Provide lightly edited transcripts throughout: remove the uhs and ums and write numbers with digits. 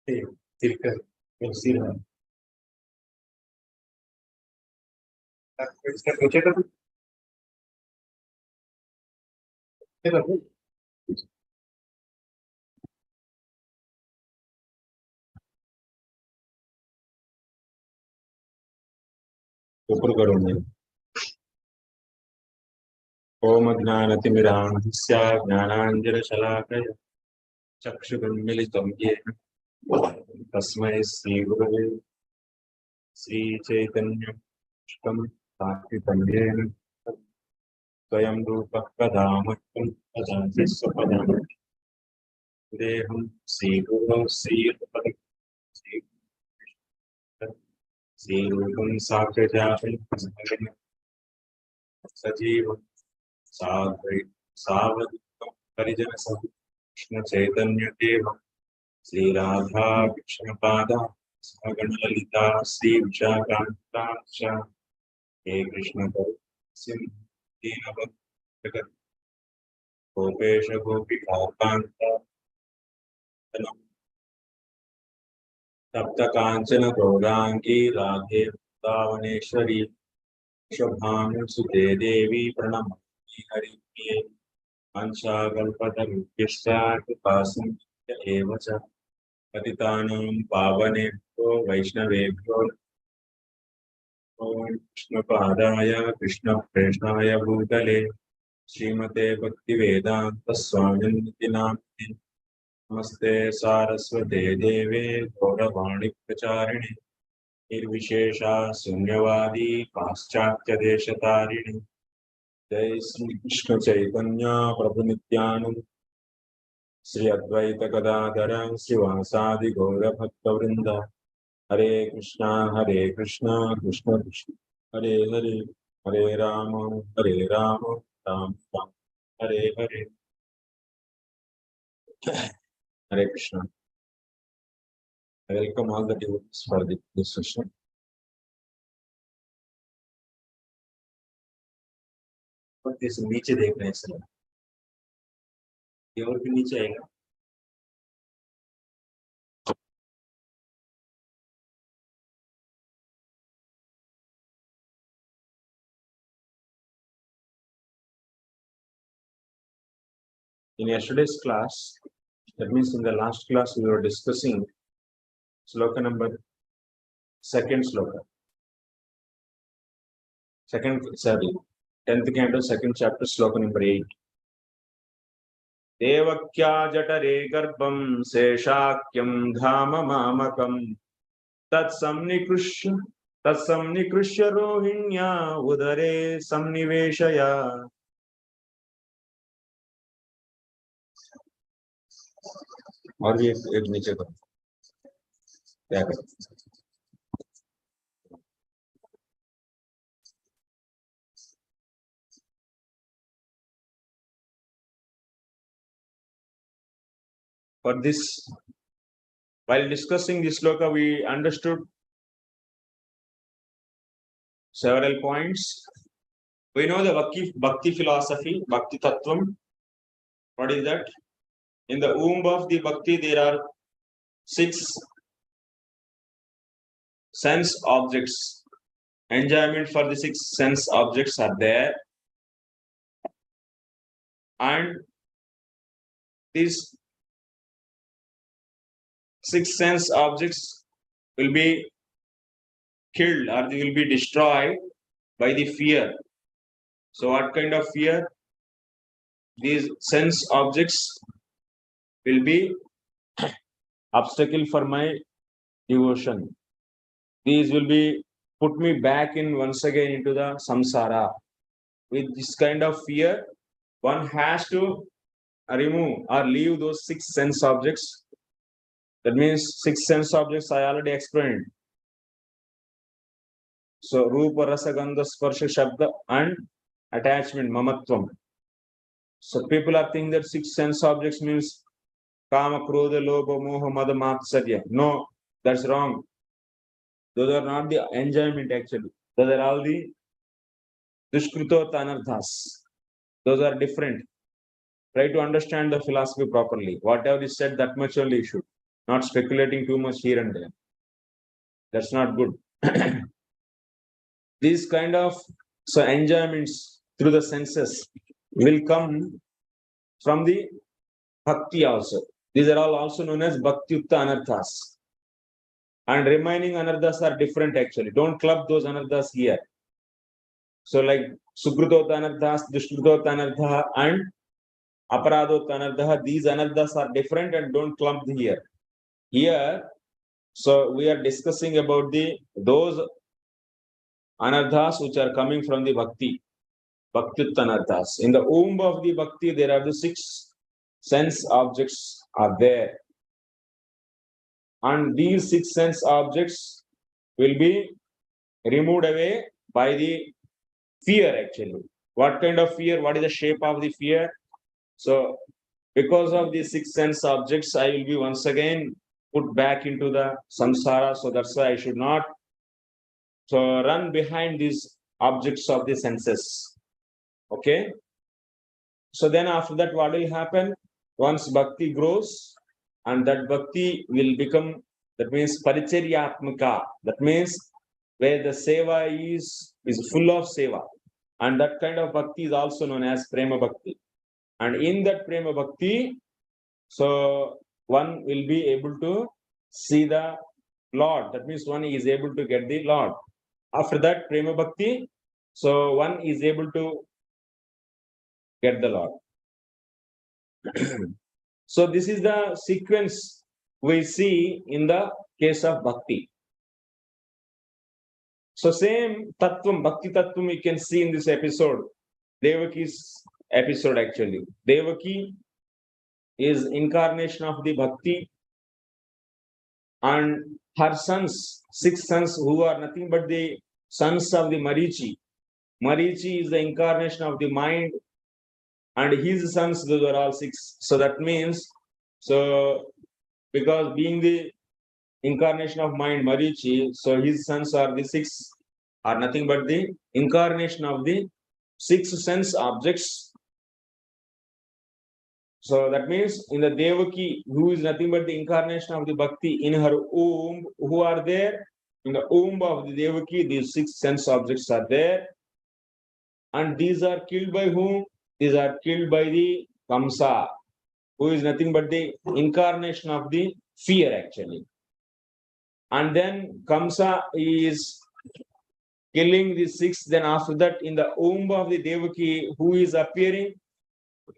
ऊपर करो मैं। ओम ज्ञानतिमिरान्धस्य ज्ञानाञ्जनशलाकया चक्षुरुन्मिलितं येन तस्मै श्रीगुरवे श्रीचैतन्यं स्थापितं येन स्वयं रूपः कदा मह्यं ददाति स्वपदं देहं श्रीगुरौ श्रीरूपं साक्षात् सजीवं सावधूतं परिजनसह कृष्ण चैतन्य देवं श्रीराधा कृष्णपादा सगणललिता श्रीविशाखान्वितांश्च हे कृष्ण सिंह दीनबन्धु गोपेश गोपिकान्त तप्त कांचन गौरांगी राधे वृंदावनेश्वरी शुभानुसुते देवी प्रणमामि हरिप्रिये वंशाकल्पतरुभ्यश्च कृपासिन्धुभ्य एव च पतितानां पावनेभ्यो वैष्णवेभ्यो नमो कृष्णपादाय कृष्णप्रेष्ठाय भूतले श्रीमते भक्तिवेदान्त स्वामिनिति नामिने नमस्ते सारस्वते देवे गौरवाणी प्रचारिणे निर्विशेषा शून्यवादी पाश्चात्य देशतारिणे जय श्री कृष्ण चैतन्य प्रभु नित्यानंद श्री अद्वैत गदाधर श्रीवासादि गौर भक्तवृंद हरे Krishna Krishna Krishna Hare Hare Hare Ram Ram Ram Hare Hare Hare Krishna. I welcome all the devotees for this session. और इस नीचे देख रहे हैं सर, ये और भी नीचे आएगा। In yesterday's class, that means in the last class, we were discussing sloka number second sloka, sorry, 10th canto, second chapter, sloka number 8. देवक्या जठरे गर्भं शेषाक्यं धाम मामकं तत्सन्निकृष्य रोहिण्या उदरे संनिवेशया। और भी एक नीचे करो, क्या करो? For this, while discussing this sloka, we understood several points. We know the bhakti philosophy, bhakti tattvam. What is that? In the womb of the bhakti, there are 6 sense objects. Enjoyment for the 6 sense objects are there, and these 6 sense objects will be killed or they will be destroyed by the fear. So what kind of fear? These sense objects will be obstacle for my devotion. These will be put me back in once again into the samsara. With this kind of fear, one has to remove or leave those 6 sense objects. That means 6 sense objects I already explained. So Rupa, Rasa, Gandha, Sparsha, Shabda and attachment, mamatvam. So people are thinking that 6 sense objects means Kama, Krodha, Lobha, Moha, Mada, Matsarya. No, that's wrong. Those are not the enjoyment actually. Those are all the Dushkrito Tanardhas. Those are different. Try to understand the philosophy properly. Whatever is said, that much only you should. not speculating too much here and there. That's not good. These kind of enjoyments through the senses will come from the bhakti also. These are all also known as bhakti-yukta anarthas. And remaining anarthas are different actually. Don't club those anarthas here. So like sukritota anarthas, dushtritota anartha and aparadota anartha, these anarthas are different and don't clump here. Here, so we are discussing about those anarthas which are coming from the bhakti, bhakti anarthas. In the womb of the bhakti, there are the 6 sense objects are there. And these 6 sense objects will be removed away by the fear actually. What kind of fear? What is the shape of the fear? So because of these 6 sense objects, I will be once again put back into the samsara. So that's why I should not run behind these objects of the senses. Okay. So then after that, what will happen? Once bhakti grows, and that bhakti will become, that means paricharyatmaka. That means where the seva is full of seva. And that kind of bhakti is also known as prema bhakti. And in that prema bhakti, so one will be able to see the Lord. That means one is able to get the Lord. After that, prema bhakti, so one is able to get the Lord. So this is the sequence we see in the case of bhakti. So same tattvam, bhakti tattvam we can see in this episode, Devaki's episode actually. Devaki is incarnation of the bhakti, and her sons, 6 sons who are nothing but the sons of the Marichi. Marichi is the incarnation of the mind, and his sons, those are all 6. So that means, so because being the incarnation of mind, Marichi, so his sons are the 6, are nothing but the incarnation of the 6 sense objects. So that means in the Devaki, who is nothing but the incarnation of the bhakti, in her womb, who are there? In the womb of the Devaki, these 6 sense objects are there. And these are killed by whom? These are killed by the Kamsa, who is nothing but the incarnation of the fear actually. And then Kamsa is killing the 6. Then after that, in the womb of the Devaki, who is appearing?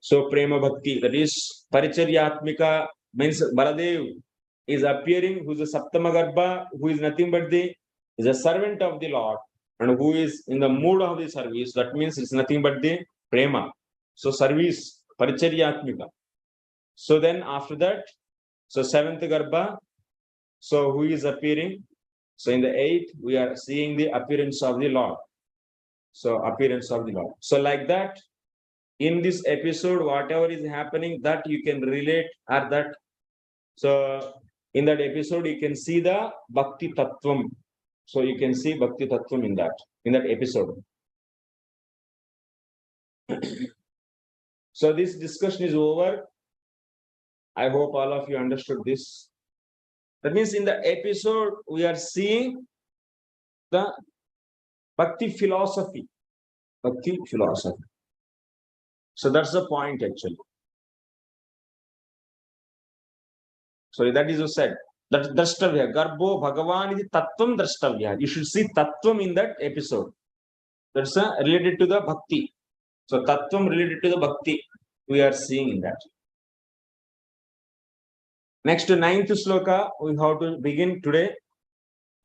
So prema bhakti, that is paricharyatmika, means Baladev is appearing, who is a Saptama Garbha, who is nothing but is a servant of the Lord, and who is in the mood of the service. That means it's nothing but the prema. So service, paricharyatmika. So then after that, so 7th Garbha, so who is appearing? So in the 8th, we are seeing the appearance of the Lord. So appearance of the Lord. So like that, in this episode, whatever is happening, that you can relate at that. So in that episode, you can see the Bhakti Tattvam. So you can see Bhakti Tattvam in that episode. So this discussion is over. I hope all of you understood this. That means in the episode, we are seeing the Bhakti philosophy. Bhakti philosophy. So that's the point actually. So that is said. That drashtavya. Garbho Bhagavan is tattvam drashtavya. You should see tattvam in that episode. That's related to the bhakti. So tattvam related to the bhakti. We are seeing in that. Next to 9th sloka, we have to begin today.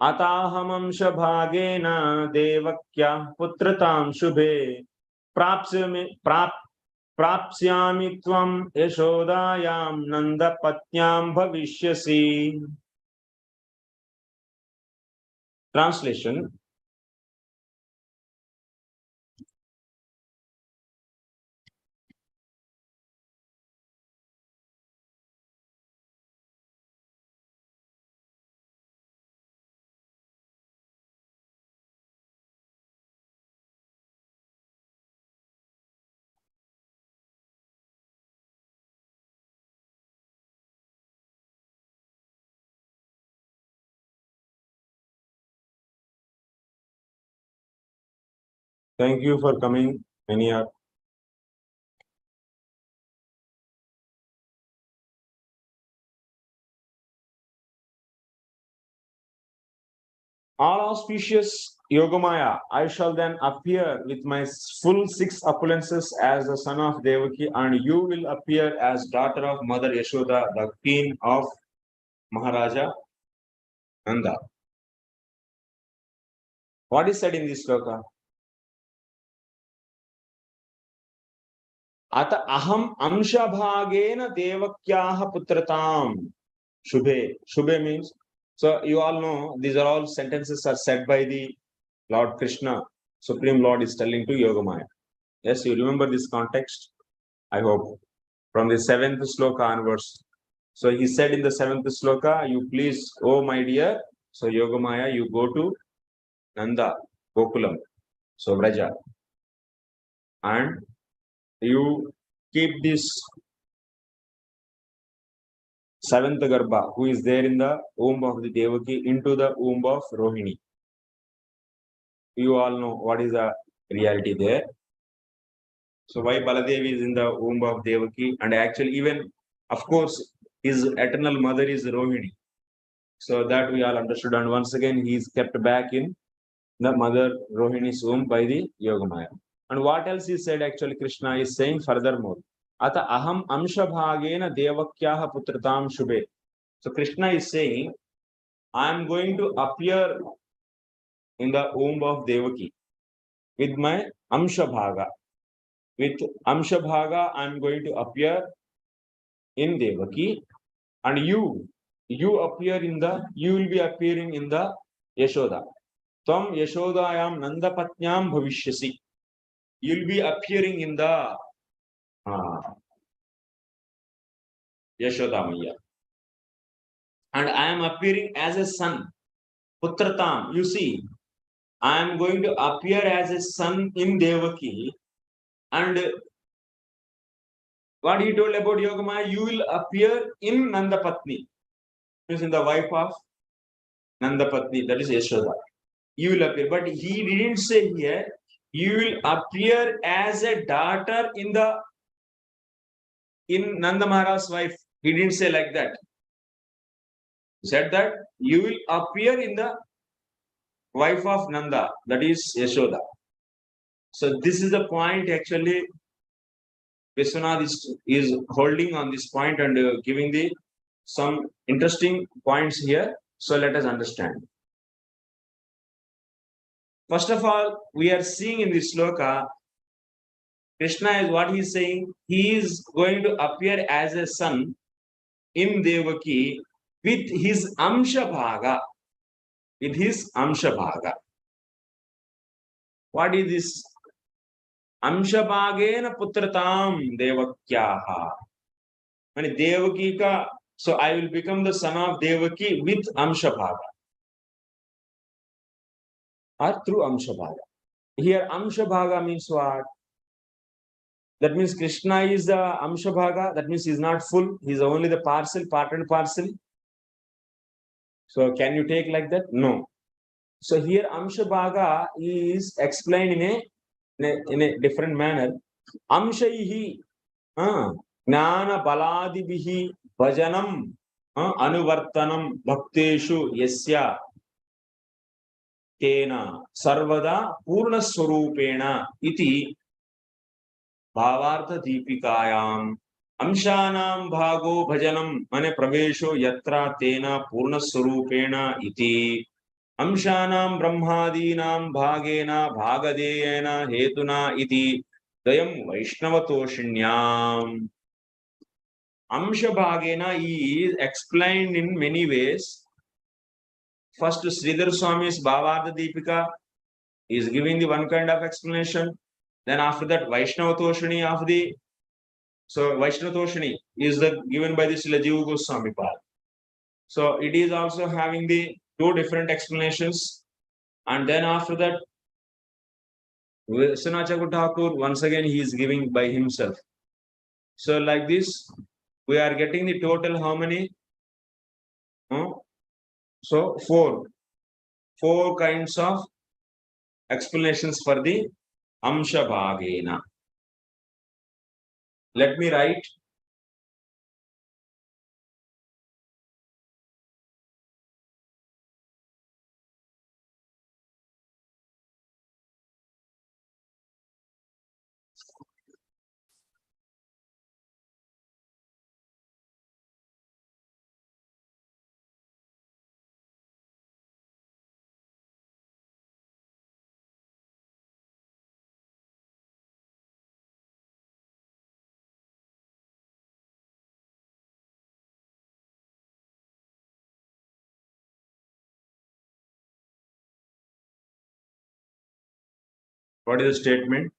Atahamamsha bhagena devakya putratam shubhe prapsyami tvam yashodayam nandapatnyam bhavishyasi. Translation. Thank you for coming. Many are. All auspicious Yogamaya, I shall then appear with my full 6 opulences as the son of Devaki, and you will appear as daughter of Mother Yashoda, the queen of Maharaja Nanda. What is said in this sloka? Ata aham amshabhagena devakyaha putratam. Shubhe. Shubhe means, so you all know, these are all sentences are said by the Lord Krishna, Supreme Lord is telling to Yogamaya. Yes, you remember this context? I hope. From the 7th sloka onwards. So he said in the 7th sloka, you please, oh my dear, so Yogamaya, you go to Nanda, Gokulam, so Vraja, and you keep this 7th Garbha, who is there in the womb of the Devaki, into the womb of Rohini. You all know what is the reality there. So why Baladevi is in the womb of Devaki, and actually even, of course, his eternal mother is Rohini. So that we all understood, and once again he is kept back in the mother Rohini's womb by the Yogamaya. And what else he said, actually Krishna is saying furthermore, Ata aham amshabhagena devakyaha putratam shubhe. So Krishna is saying, I am going to appear in the womb of Devaki with my amshabhaga. With amshabhaga, I am going to appear in Devaki, and you will be appearing in the Yashoda. Tvam Yashodayam Nandapatnyam Bhavishyasi. You'll be appearing in the Yashoda Maya. And I am appearing as a son. Putratam. You see, I am going to appear as a son in Devaki. And what he told about Yogamaya, you will appear in Nandapatni. Means in the wife of Nandapatni, that is Yashoda. You will appear. But he didn't say here, you will appear as a daughter in Nanda Maharaj's wife. He didn't say like that. He said that you will appear in the wife of Nanda, that is Yashoda. So this is the point actually Vishwanath is holding on this point and giving some interesting points here. So let us understand. First of all, we are seeing in this sloka, Krishna is what he is saying. He is going to appear as a son in Devaki with his Amsha Bhaga. With his Amsha Bhaga. What is this? Amsha Bhagena Putratam Devakyaha. When Devaki ka, so I will become the son of Devaki with Amsha Bhaga. Or through Amsha Bhaga. Here Amsha Bhaga means what? That means Krishna is the Amsha Bhaga. That means he is not full. He is only the parcel, part and parcel. So can you take like that? No. So here Amsha Bhaga is explained in a different manner. Amshaihi Jnana Baladibihi Bhajanam Anuvartanam Bhakteshu Yasya Tena Sarvada Purna Swarupena Iti Bhavartha Deepikayam Amshanam Bhago Bhajanam Mane Pravesho Yatra Tena Purna Swarupena Iti Amshanam Brahmadinam Bhagena Bhagadeyena Hetuna Iti Dayam Vaishnavatoshanyam. Amsha Bhagena is explained in many ways. First, Sridhar Swami's Bhavartha Deepika is giving the one kind of explanation. Then after that, Vaishnavatoshani of the, so Vaishnavatoshani is given by the Srila Jiva Goswami Pad. So it is also having the two different explanations. And then after that, Vishwanath Thakur, once again, he is giving by himself. So like this, we are getting the total how many? So four kinds of explanations for the Amshabhagena. Let me write. What is the statement?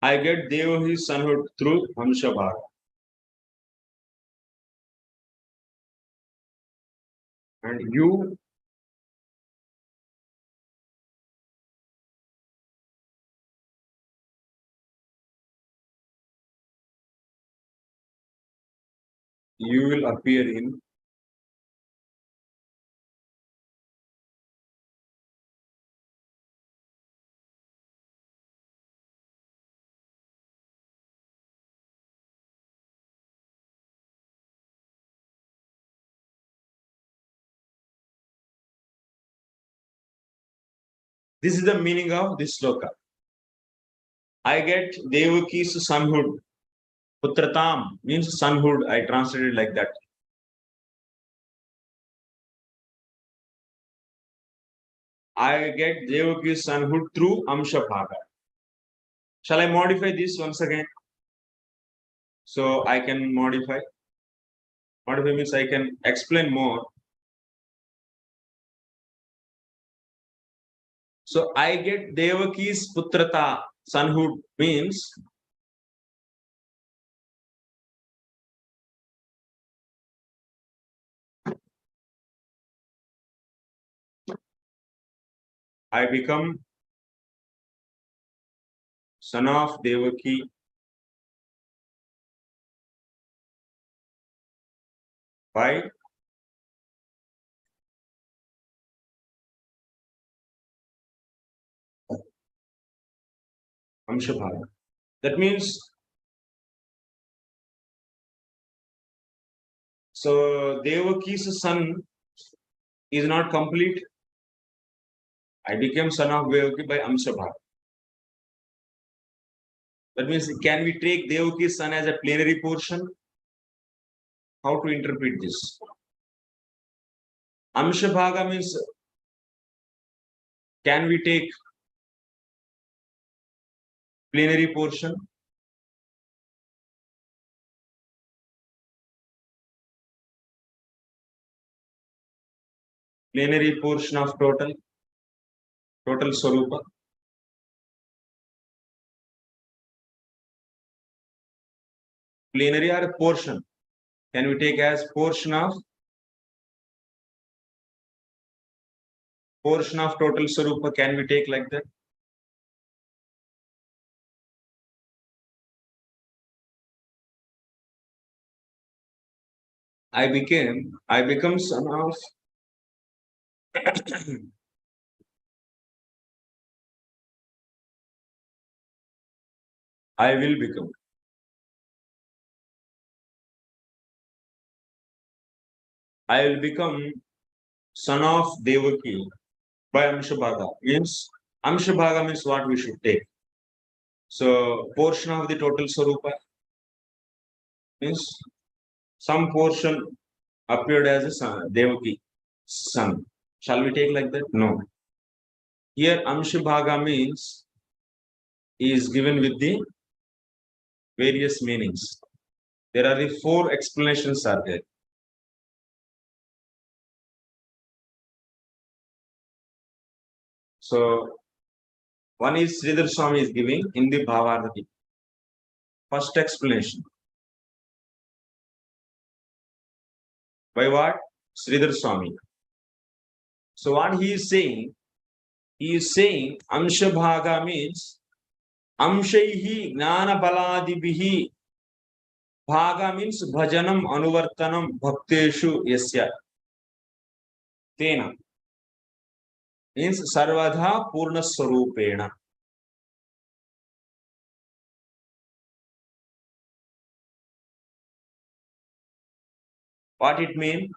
I get Devaki's sonhood through Amshabhaga. And you will appear in this is the meaning of this sloka. I get Devaki's sonhood. Putratam means sonhood. I translated like that. I get Devaki's sonhood through Amshabhaga. Shall I modify this once again? So I can modify. Modify means I can explain more. So I get Devaki's putrata, sonhood means I become son of Devaki by Amshabhaga. That means, so Devaki's son is not complete. I became son of Devaki by Amshabhaga. That means, can we take Devaki's son as a plenary portion? How to interpret this? Amshabhaga means, can we take plenary portion? Plenary portion of total Swarupa. Plenary or portion? Can we take as portion of total Swarupa? Can we take like that? I become son of I will become. I will become son of Devaki by Amshabhaga. Amshabhaga means what we should take. So portion of the total Swarupa means some portion appeared as a son, Devaki son. Shall we take like that? No. Here Amshabhaga means is given with the various meanings. There are the 4 explanations are there. So one is Sridhar Swami is giving in the Bhavarati. First explanation. By what? Sridhar Swami. So what he is saying Amshabhaga means Amshaihi Gnana Baladibhihi. Bhaga means Bhajanam Anuvartanam Bhakteshu Yasya. Tena means Sarvadha Purna Swarupena. What it means?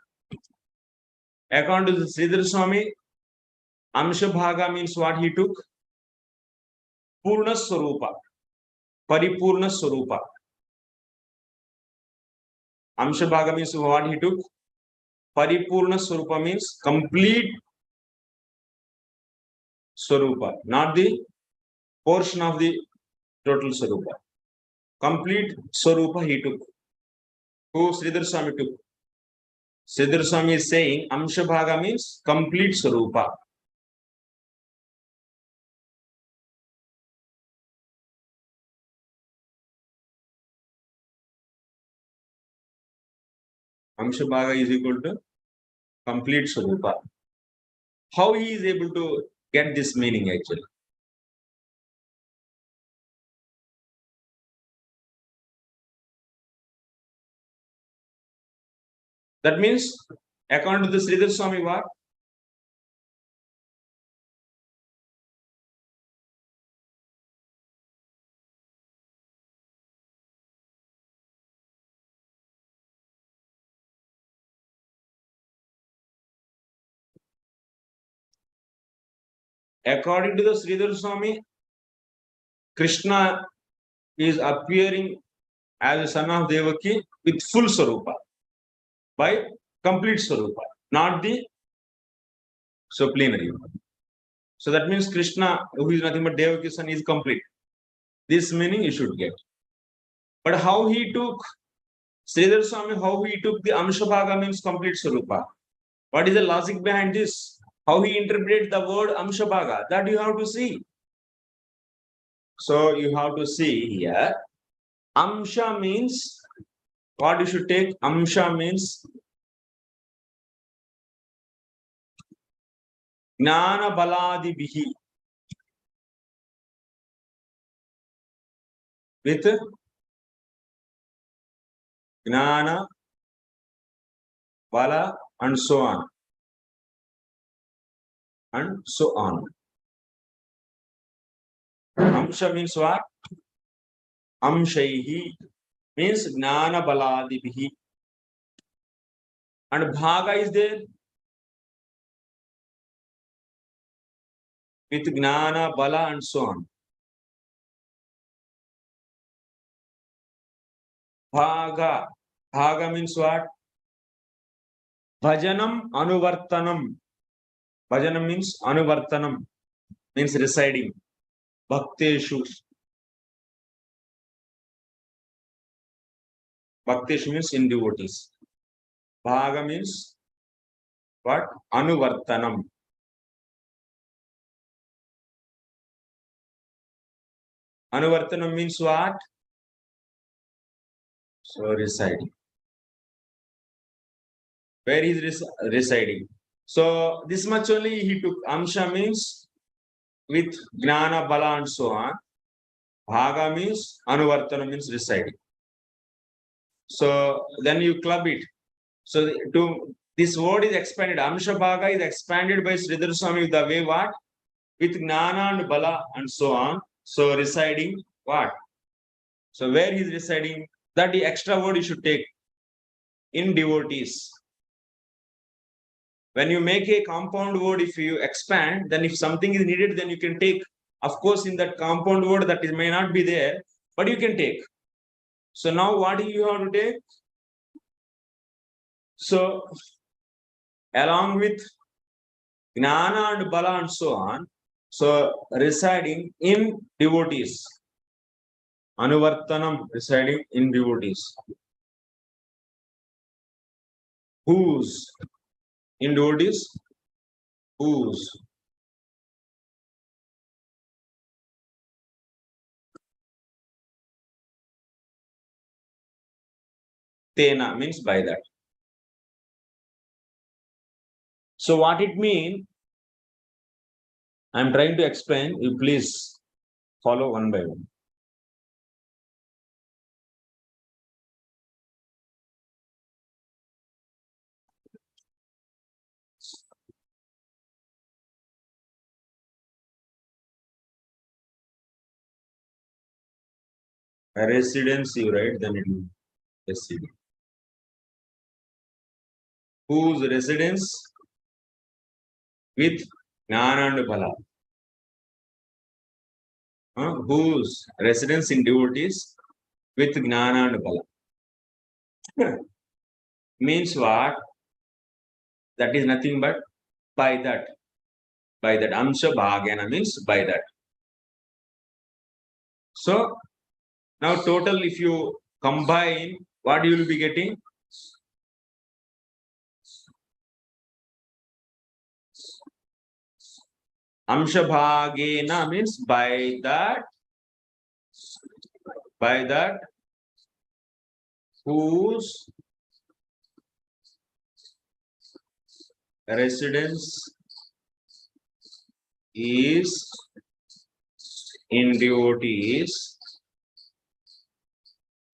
According to the Sridhar Swami, Amshabhaga means what he took? Purna Swarupa. Paripurna Swarupa. Amshabhaga means what he took? Paripurna Swarupa means complete Swarupa, not the portion of the total Swarupa. Complete Swarupa he took. Who Sridhar Swami took? Sridhar Swami is saying Amshabhaga means complete Swarupa. Amshabhaga is equal to complete Swarupa. How he is able to get this meaning actually? That means, according to the Sridhar Swami, what? According to the Sridhar Swami, Kṛṣṇa is appearing as a son of Devaki with full Swarupa, by complete Swarupa, not the plenary. So that means Kṛṣṇa, who is nothing but Devaki's son, is complete. This meaning you should get. But how he took, Sridhar Swami, how he took the Amshabhaga means complete Swarupa? What is the logic behind this? How he interprets the word Amshabhaga? That you have to see. So you have to see here. Amsha means what you should take? Amsha means Gnana Baladibhihi. With Gnana, Bala, and so on. And so on. Amsha means what? Amshaihi means Gnana Baladibhihi. And Bhaga is there with Gnana, Bala, and so on. Bhaga. Bhaga means what? Bhajanam Anuvartanam. Bhajanam means Anuvartanam, means residing. Bhakteshu. Bhakteshu means in devotees. Bhaga means what? Anuvartanam. Anuvartanam means what? So residing. Where is residing? So this much only he took. Amsha means with Gnana, Bala, and so on. Bhaga means Anuvartana means residing. So then you club it. So this word is expanded. Amsha Bhaga is expanded by Sridhar Swami the way what? With Gnana and Bala and so on. So residing what? So where he is residing? That the extra word you should take. In devotees. When you make a compound word, if you expand, then if something is needed, then you can take. Of course, in that compound word, that may not be there, but you can take. So now what do you have to take? So along with Jnana and Bala and so on, so residing in devotees. Anuvartanam, residing in devotees. Whose? In devotees? Whose? Tena means by that. So what it means, I am trying to explain. You please follow one by one. A residence, you write, then it will be residence. Whose residence with Jnana and Bala. Whose residence in devotees with Jnana and Bala. Means what? That is nothing but by that. By that. Amsha Bhagana means by that. So now total, if you combine, what you will be getting? Amsha Bhagena means by that whose residence is in devotees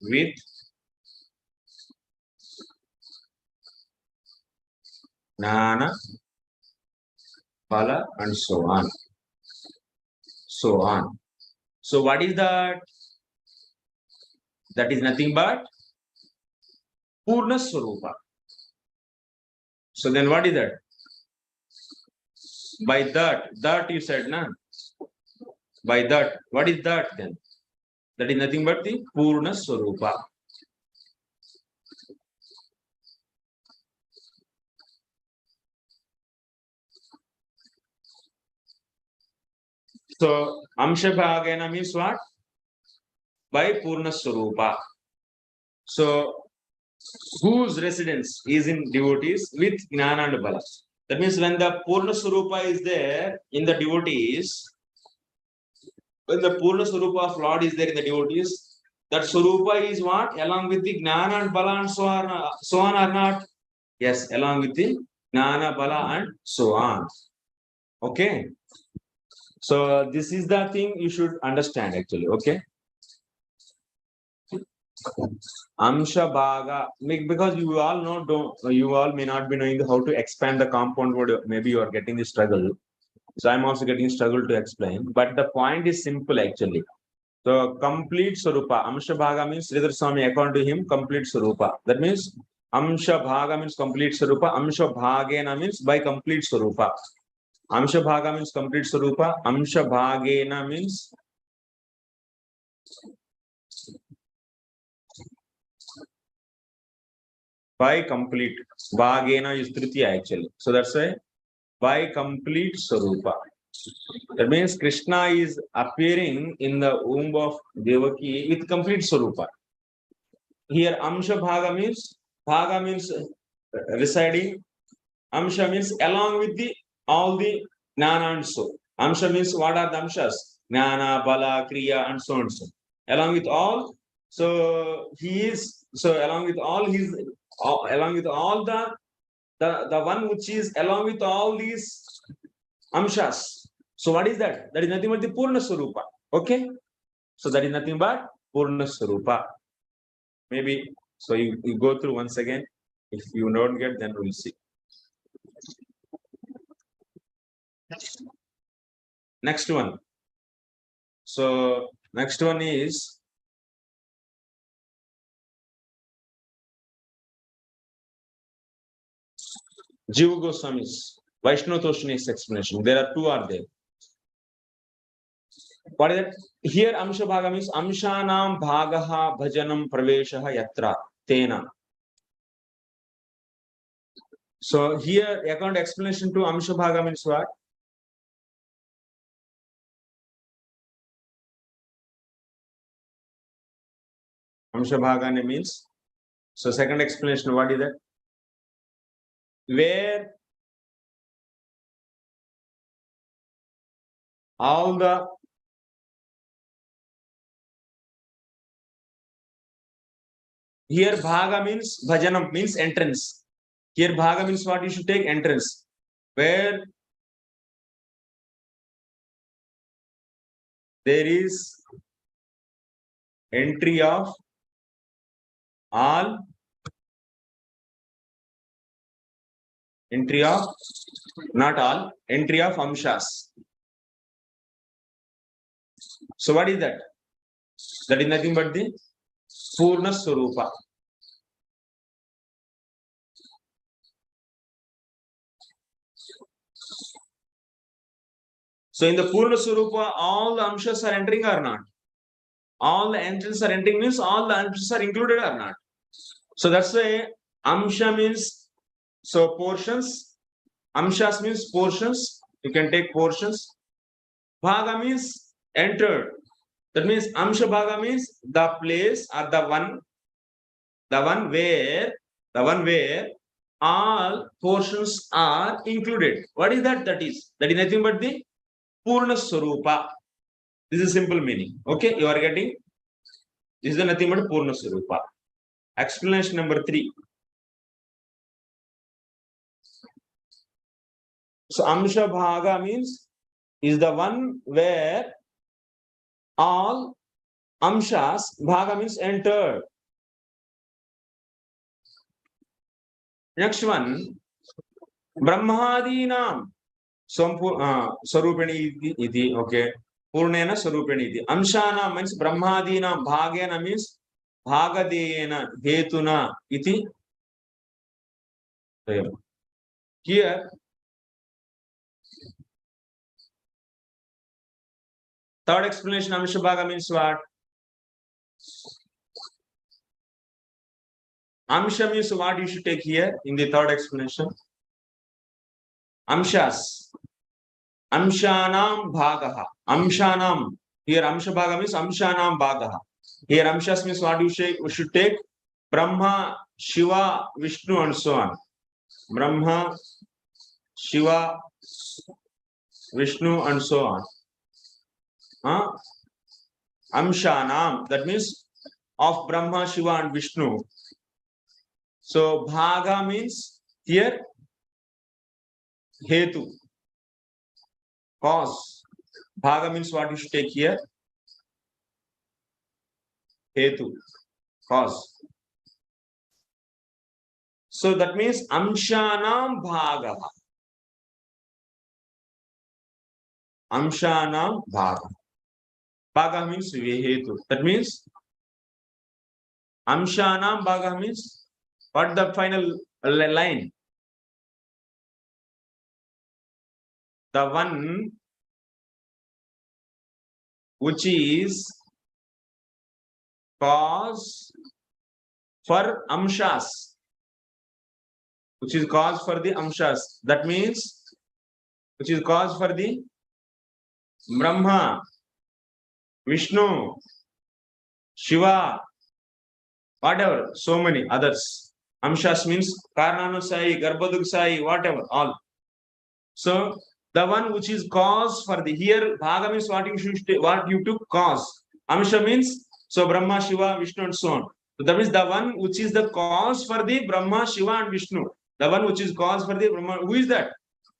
with Jnana, Bala and so on. So on. So what is that? That is nothing but Purna Swarupa. So then what is that? By that you said, na? By that, what is that then? That is nothing but the Purna Swarupa. So Amsha Bhagana means what? By Purna Swarupa. So whose residence is in devotees with Jnana and Bala. That means when the Purna Swarupa is there in the devotees, when the Purna Swarupa of Lord is there in the devotees, that Swarupa is what? Along with the Jnana and Bala and so on or not? Yes, along with the Jnana, Bala and so on. Okay. So this is the thing you should understand actually. Okay. Amsha Bhaga, because you all know, you all may not be knowing how to expand the compound word. Maybe you are getting the struggle. So I'm also getting struggle to explain. But the point is simple actually. So complete Swarupa. Amsha Bhaga means Sridhar Swami, according to him, complete Swarupa. That means Amsha Bhaga means complete Swarupa. Amsha Bhagena means by complete Swarupa. Amsha Bhaga means complete Swarupa. Amsha Bhagena means by complete. Bhagena is Tritiya actually. So that's why by complete Swarupa. That means Kṛṣṇa is appearing in the womb of Devaki with complete Swarupa. Here Amsha Bhaga means residing. Amsha means along with the all the Jnana and so. Amsha means what are the Amshas? Jnana, Bala, Kriya and so and so. Along with all, so he is, so along with all his, along with all the one which is along with all these Amshas. So what is that? That is nothing but the Purna Swarupa. Okay? So that is nothing but Purna Swarupa. Maybe, so you go through once again. If you don't get, then we'll see. Next one. So next one is Jiva Goswami's, Vaishnava Toshini's explanation. There are two are there. What is that? Here Amsha Bhaga means Amshanam Bhagaha Bhajanam Praveshaha Yatra Tena. So here account explanation to Amsha Bhaga means what? Amsha Bhaga means, so second explanation, what is that? Where all the here Bhaga means Bhajanam means entrance. Here Bhaga means what? You should take entrance. Where there is entry of all, entry of, not all, entry of Amshas. So what is that? That is nothing but the Purna Swarupa. So in the Purna Swarupa, all the Amshas are entering or not? All the entrants are entering means all the Amshas are included or not? So that's why Amsha means, so portions. Amshas means portions. You can take portions. Bhaga means entered. That means Amsha Bhaga means the place or the one where all portions are included. What is that? That is nothing but the Purna Swarupa. This is simple meaning. Okay, you are getting? This is nothing but Purna Swarupa. Explanation number 3. So Amsha Bhaga means is the one where all Amshas, Bhaga means entered. Next one, Brahmadinam Sarupani iti. Okay. Purnena Sarupani iti. Amshana means Brahmadinam, Bhagena means Bhagadena, Hetuna iti. Here, third explanation, Amsha Bhaga means what? Amsha means what you should take here in the third explanation. Amshas. Amshanam Bhagaha. Amshanam. Here Amsha Bhaga means Amshanam Bhagaha. Here Amshas means what you should take? Brahma, Shiva, Vishnu and so on. Brahma, Shiva, Vishnu and so on. Amshanam. That means of Brahma, Shiva and Vishnu. So Bhaga means here Hetu. Cause. Bhaga means what you should take here? Hetu. Cause. So that means Amshanam Bhaga. Amshanam Bhaga. Bhaga means Hetu. That means Amshanam Bhaga means what the final line? The one which is cause for Amshas. Which is cause for the Amshas. That means which is cause for the Brahma, Vishnu, Shiva, whatever, so many others. Amshas means Karnanusai, Garbhaduksai, whatever, all. So the one which is cause for the, here Bhaga means what you took cause. Amsha means so Brahma, Shiva, Vishnu and so on. So that means the one which is the cause for the Brahma, Shiva and Vishnu. The one which is cause for the Brahma, who is that?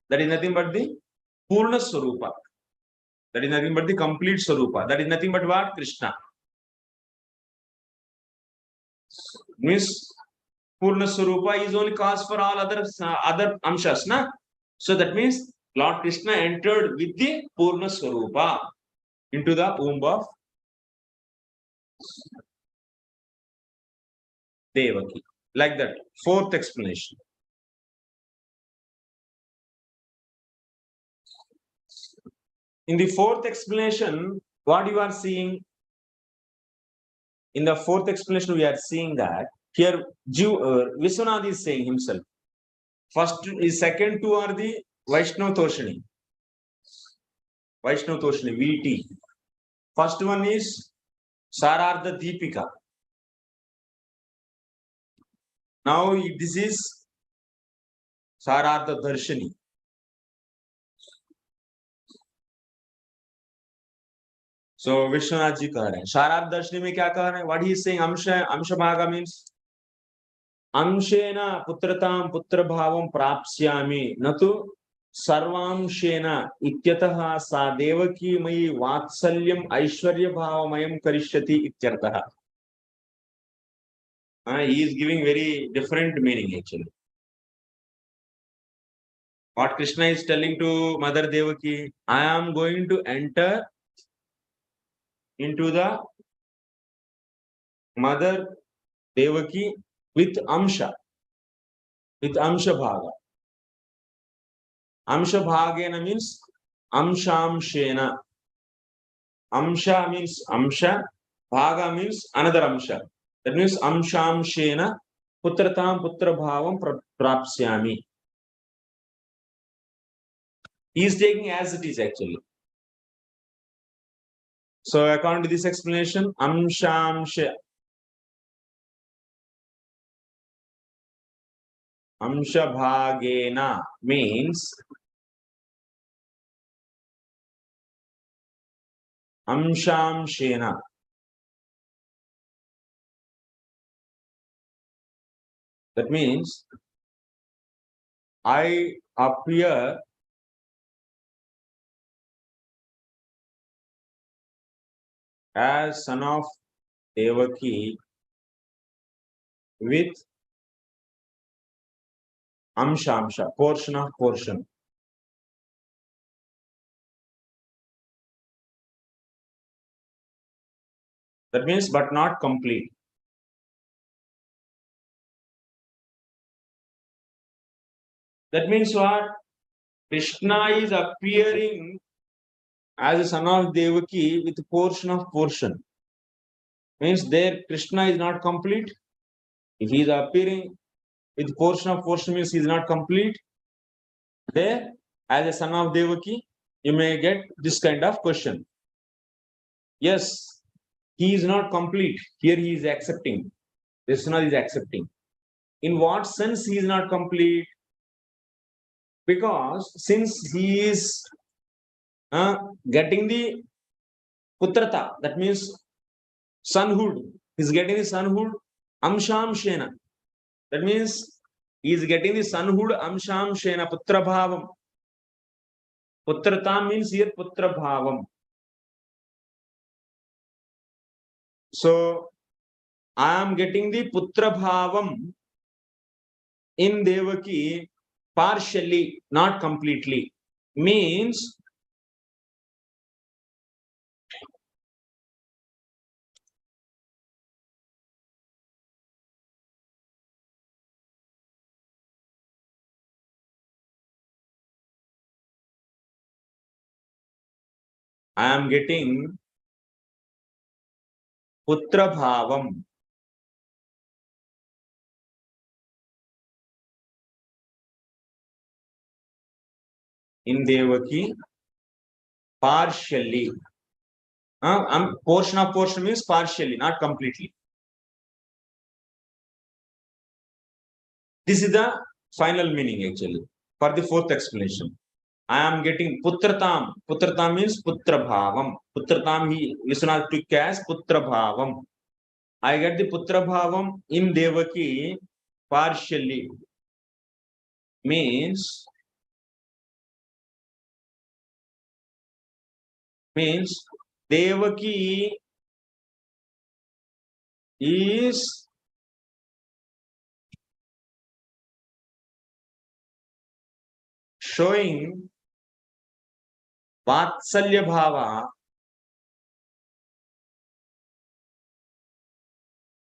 That is nothing but the Purna Swarupa. That is nothing but the complete Swarupa. That is nothing but what? Kṛṣṇa. Means Purna Swarupa is only cause for all other Amshas. Na? So that means Lord Kṛṣṇa entered with the Purna Swarupa into the womb of Devaki. Like that. Fourth explanation. In the fourth explanation, what you are seeing? In the fourth explanation, we are seeing that here Vishwanath is saying himself. First is second two are the Vaishnava Toshini. Vaishnava Toshini, VT. First one is Sarartha Deepika. Now this is Sarartha Darshini. So Vishwanath ji कह रहे हैं शारार्थ दर्शनी में क्या कह रहे हैं? What he is saying, अंश भागा means अंशेन पुत्रतां पुत्र भावं प्राप्स्यामि न तु सर्वांशेन इत्यतः सा देवकी मयि वात्सल्यम ऐश्वर्य भावमयं करिष्यति इत्यर्थः. He is giving very different meaning actually. What Kṛṣṇa is telling to Mother Devaki, I am going to enter into the Mother Devaki with Amsha Bhaga. Amsha Bhagena means Amshamshena. Amsha means Amsha, Bhaga means another Amsha. That means Amshamshena Putratam Putra Bhavam Prapsyami. He is taking as it is actually. So according to this explanation, Amsha Bhagena means Amshamshena. That means I appear as son of Devaki with Amsha, portion of portion. That means, but not complete. That means what? Kṛṣṇa is appearing as a son of Devaki with portion of portion. Means there Kṛṣṇa is not complete. If he is appearing with portion of portion means he is not complete. There, as a son of Devaki, you may get this kind of question. Yes, he is not complete. Here he is accepting. Kṛṣṇa is accepting. In what sense he is not complete? Because since he is getting the putrata, that means sonhood, he is getting the sonhood amshamshena. That means he is getting the sonhood amshamshena putra bhavam. Putrata means here putra bhavam. So I am getting the putra bhavam in Devaki partially, not completely. Means I am getting putra bhavam in Devaki partially. Portion of portion means partially, not completely. This is the final meaning actually for the fourth explanation. I am getting putratam. Putratam means putra bhavam. Putratam he Vishwanath took as putra bhavam. I get the putra bhavam in Devaki partially. Means Devaki is showing Vatsalya Bhava,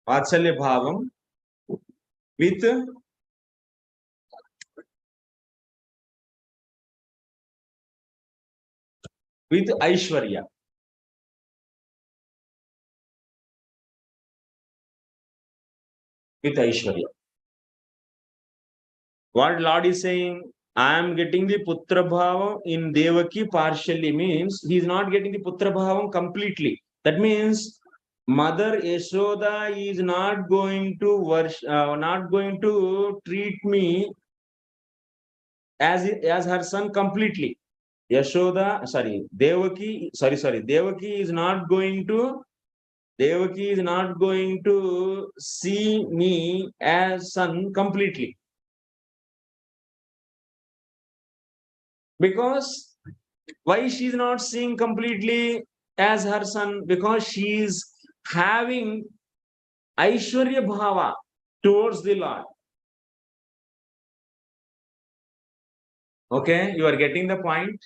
Vatsalya Bhavam with with Aishwarya. With Aishwarya. What Lord is saying, I am getting the Putra Bhavam in Devaki partially, means he is not getting the Putra Bhavam completely. That means Mother Yashoda is not going to not going to treat me as her son completely. Devaki is not going to see me as son completely. Because why she is not seeing completely as her son? Because she is having Aishwarya Bhava towards the Lord. Okay, you are getting the point?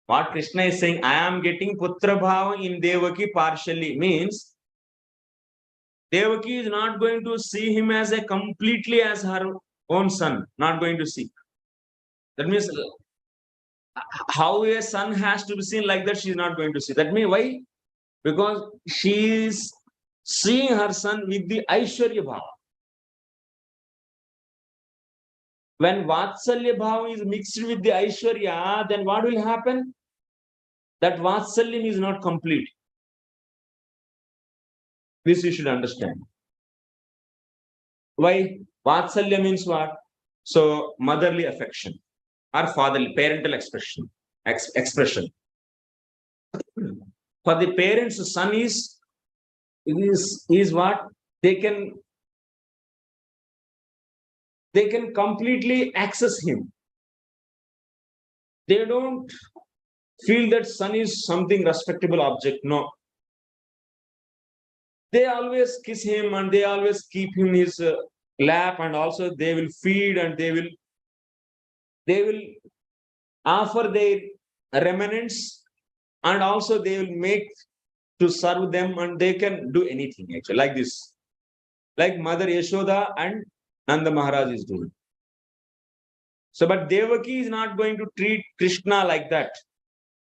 What Kṛṣṇa is saying, I am getting Putra Bhava in Devaki partially, means Devaki is not going to see him as a completely as her own son, not going to see. That means how a son has to be seen, like that she is not going to see. That means why? Because she is seeing her son with the Aishwarya Bhava. When Vatsalya Bhava is mixed with the Aishwarya, then what will happen? That Vatsalyam is not complete. This you should understand. Why? Vatsalya means what? So, motherly affection or fatherly, parental expression. For the parents, the son is what? They can completely access him. They don't feel that son is something respectable object. No. They always kiss him and they always keep him in his lap, and also they will feed and they will offer their remnants, and also they will make to serve them, and they can do anything actually like this, like Mother Yashoda and Nanda Maharaj is doing. So, but Devaki is not going to treat Kṛṣṇa like that,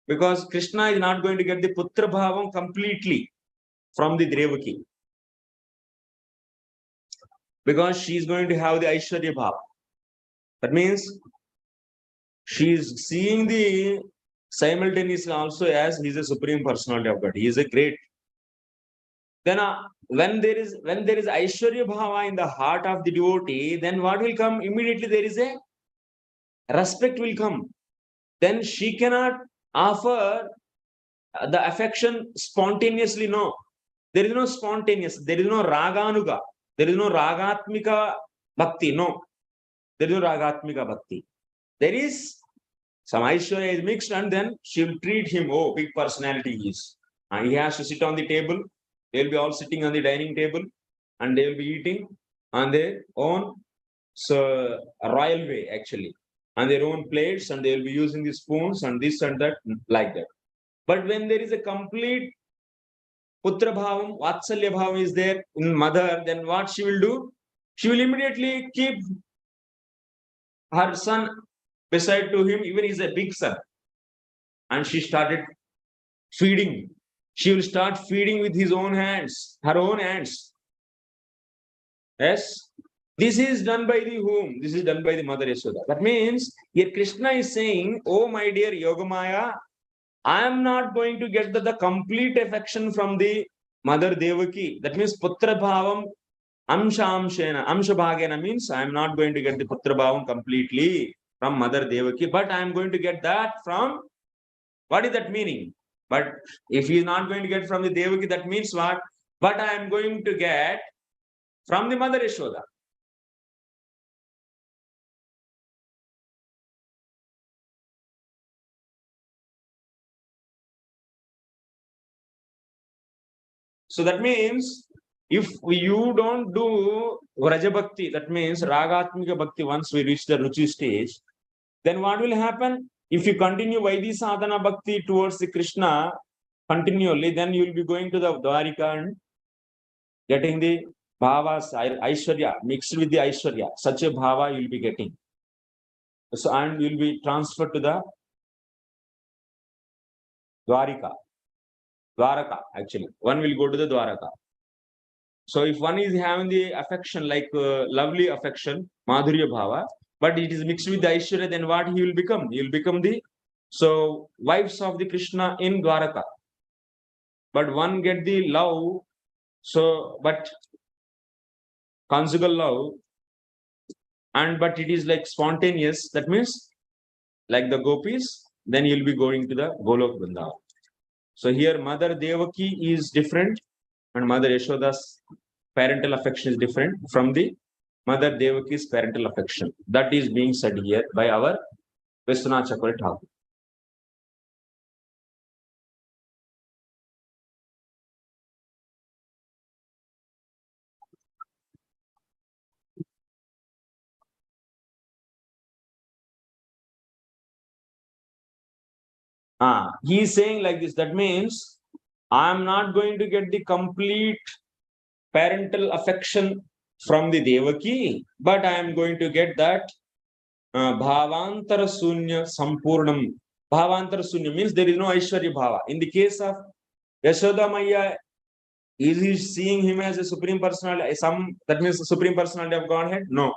because Kṛṣṇa is not going to get the Putra Bhavam completely from the Devaki, because she is going to have the Aishwarya Bhava. That means she is seeing the simultaneously also as he is a supreme personality of God. He is a great. Then when there is Aishwarya Bhava in the heart of the devotee, then what will come? Immediately there is a respect will come. Then she cannot offer the affection spontaneously. No, there is no spontaneous. There is no raganuga. There is no ragatmika bhakti. No, there is no ragatmika bhakti. There is some Aishwarya is mixed, and then she will treat him. Oh, big personality he is. He has to sit on the table. They will be all sitting on the dining table, and they will be eating on their own royal way actually, on their own plates, and they will be using the spoons and this and that like that. But when there is a complete Putra Bhavam, Vatsalya Bhavam is there in mother, then what she will do? She will immediately keep her son beside to him, even he's a big son. And she started feeding. She will start feeding with his own hands, her own hands. Yes. This is done by the whom? This is done by the Mother Yashoda. That means here Kṛṣṇa is saying, oh my dear Yogamaya, I am not going to get the complete affection from the Mother Devaki. That means Putra Bhavam Amsha Bhagena means I am not going to get the Putra Bhavam completely from Mother Devaki, but I am going to get that from, what is that meaning? But if he is not going to get from the Devaki, that means what? But I am going to get from the Mother Yashoda. So that means if you don't do Vraja Bhakti, that means Ragatmika Bhakti, once we reach the Ruchi stage, then what will happen? If you continue Vaidhi Sadhana Bhakti towards the Kṛṣṇa continually, then you will be going to the Dwarika and getting the Bhavas, Aishwarya, mixed with the Aishwarya. Such a Bhava you will be getting. So, and you will be transferred to the Dwarika. Dwaraka, actually. One will go to the Dwaraka. So if one is having the affection, like lovely affection, Madhurya Bhava, but it is mixed with the Aishwarya, then what he will become? He will become the wives of the Krishna in Dwaraka. But one get the love, but conjugal love, but it is like spontaneous. That means like the gopis, then you'll be going to the Golok Vrindavan. So here Mother Devaki is different and Mother Yashoda's parental affection is different from the Mother Devaki's parental affection. That is being said here by our Vishwanath Chakravarti Thakur. He is saying like this. That means I am not going to get the complete parental affection from the Devaki, but I am going to get that Bhavantara Sunya Sampurnam. Bhavantara Sunya means there is no Aishwarya Bhava. In the case of Yashoda Maya, is he seeing him as a supreme personality? That means the supreme personality of Godhead? No.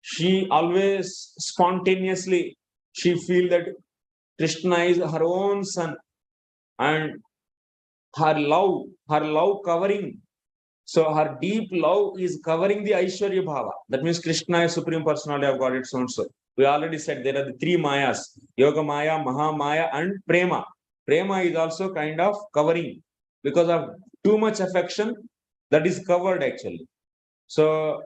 She always spontaneously she feel that Krishna is her own son, and her love covering. So her deep love is covering the Aishwarya Bhava. That means Krishna is supreme personality of God. It's also. We already said there are the three Mayas: Yoga Maya, Maha Maya, and Prema. Prema is also kind of covering because of too much affection that is covered actually. So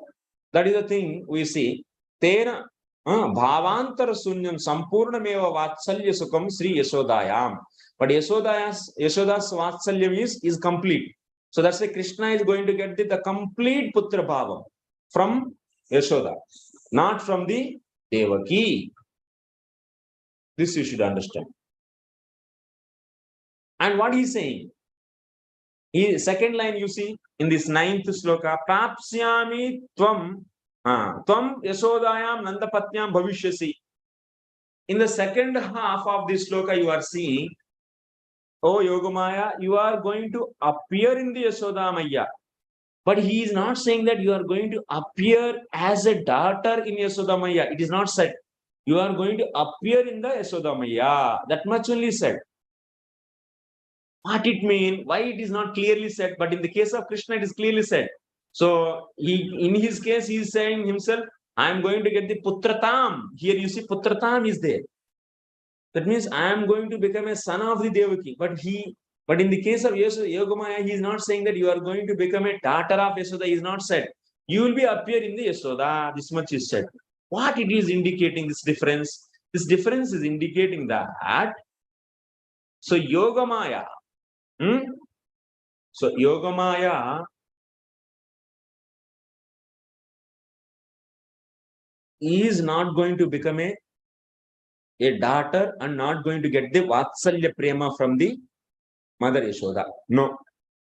that is the thing we see. Tena Bhavantara Sunyam Sampurnameva Vatsalya Sukham Sri Yashodayam. But Yashoda's Vatsalyam is complete. So that's why Krishna is going to get the complete Putra Bhava from Yashoda, not from the Devaki. This you should understand. And what he's saying, second line you see in this 9th sloka, Prapsyami Tvam Yashodayam Nandapatnyam Bhavishyasi. In the second half of this sloka, you are seeing, oh Yogamaya, you are going to appear in the Yashoda Maya. But he is not saying that you are going to appear as a daughter in Yashoda Maya. It is not said. You are going to appear in the Yashoda Maya. That much only said. What it means, why it is not clearly said, but in the case of Krishna, it is clearly said. So in his case, he is saying himself, I am going to get the Putratam. Here you see Putratam is there. That means I am going to become a son of the Devaki. But in the case of Yogamaya, he is not saying that you are going to become a daughter of Yashoda. He is not said. You will be appear in the Yashoda. This much is said. What it is indicating, this difference? This difference is indicating that. So Yogamaya. So Yogamaya is not going to become a daughter and not going to get the Vatsalya Prema from the Mother Yashoda. No.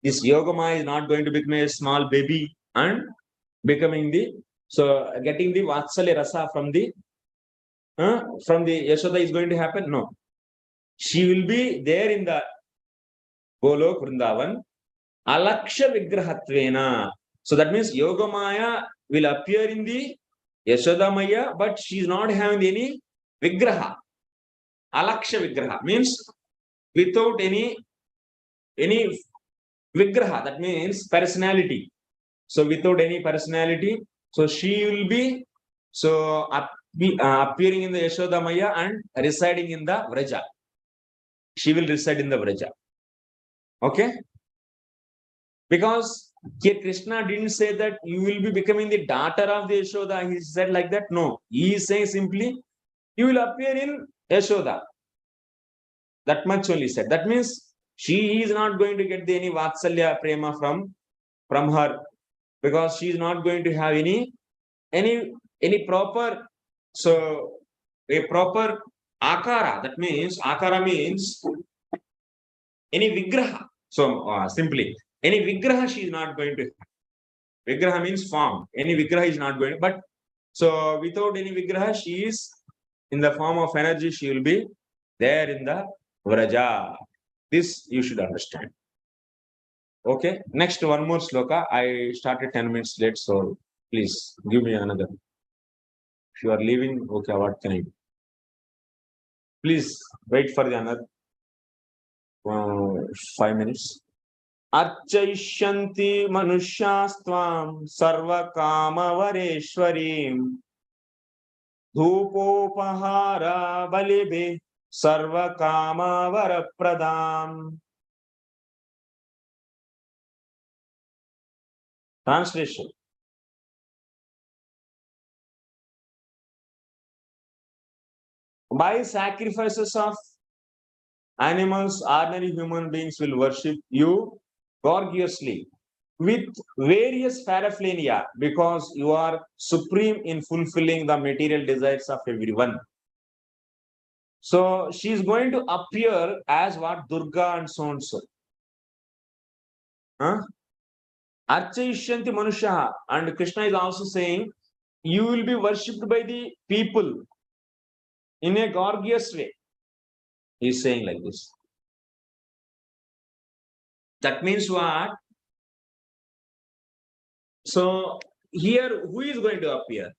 This Yogamaya is not going to become a small baby and becoming getting the Vatsalya Rasa from the Yashoda is going to happen. No. She will be there in the Golok Vrindavan, Alaksha Vigrahatvena. So that means Yogamaya will appear in the Yashoda Maya, but she is not having any Vigraha. Alaksha Vigraha means without any Vigraha. That means personality. So without any personality, so she will be appearing in the Yashoda Maya and residing in the Vraja. She will reside in the Vraja. Okay? Because here Krishna didn't say that you will be becoming the daughter of the Yashoda. He said like that. No. He is saying simply, you will appear in Yashoda. That much only said. That means she is not going to get any Vatsalya Prema from her, because she is not going to have any proper, a proper akara. That means akara means any vigraha. So simply any vigraha she is not going to have. Vigraha means form. Any vigraha is not going. But so without any vigraha, she is in the form of energy. She will be there in the Vraja. This you should understand. Okay. Next, one more sloka. I started 10 minutes late, so please give me another. If you are leaving, okay, what can I do? Please wait for the another 5 minutes. अर्चयिष्यन्ति मनुष्यास्त्वां सर्वकामवरेश्वरीं धूपोपहार बलिभिः सर्वकामवरप्रदाम्. Translation. By sacrifices of animals, ordinary human beings will worship you gorgeously with various paraphernalia because you are supreme in fulfilling the material desires of everyone. So she is going to appear as what? Durga and so and so. Archayishyanti Manusha. And Kṛṣṇa is also saying, you will be worshipped by the people in a gorgeous way. He is saying like this. That means what? So here, who is going to appear?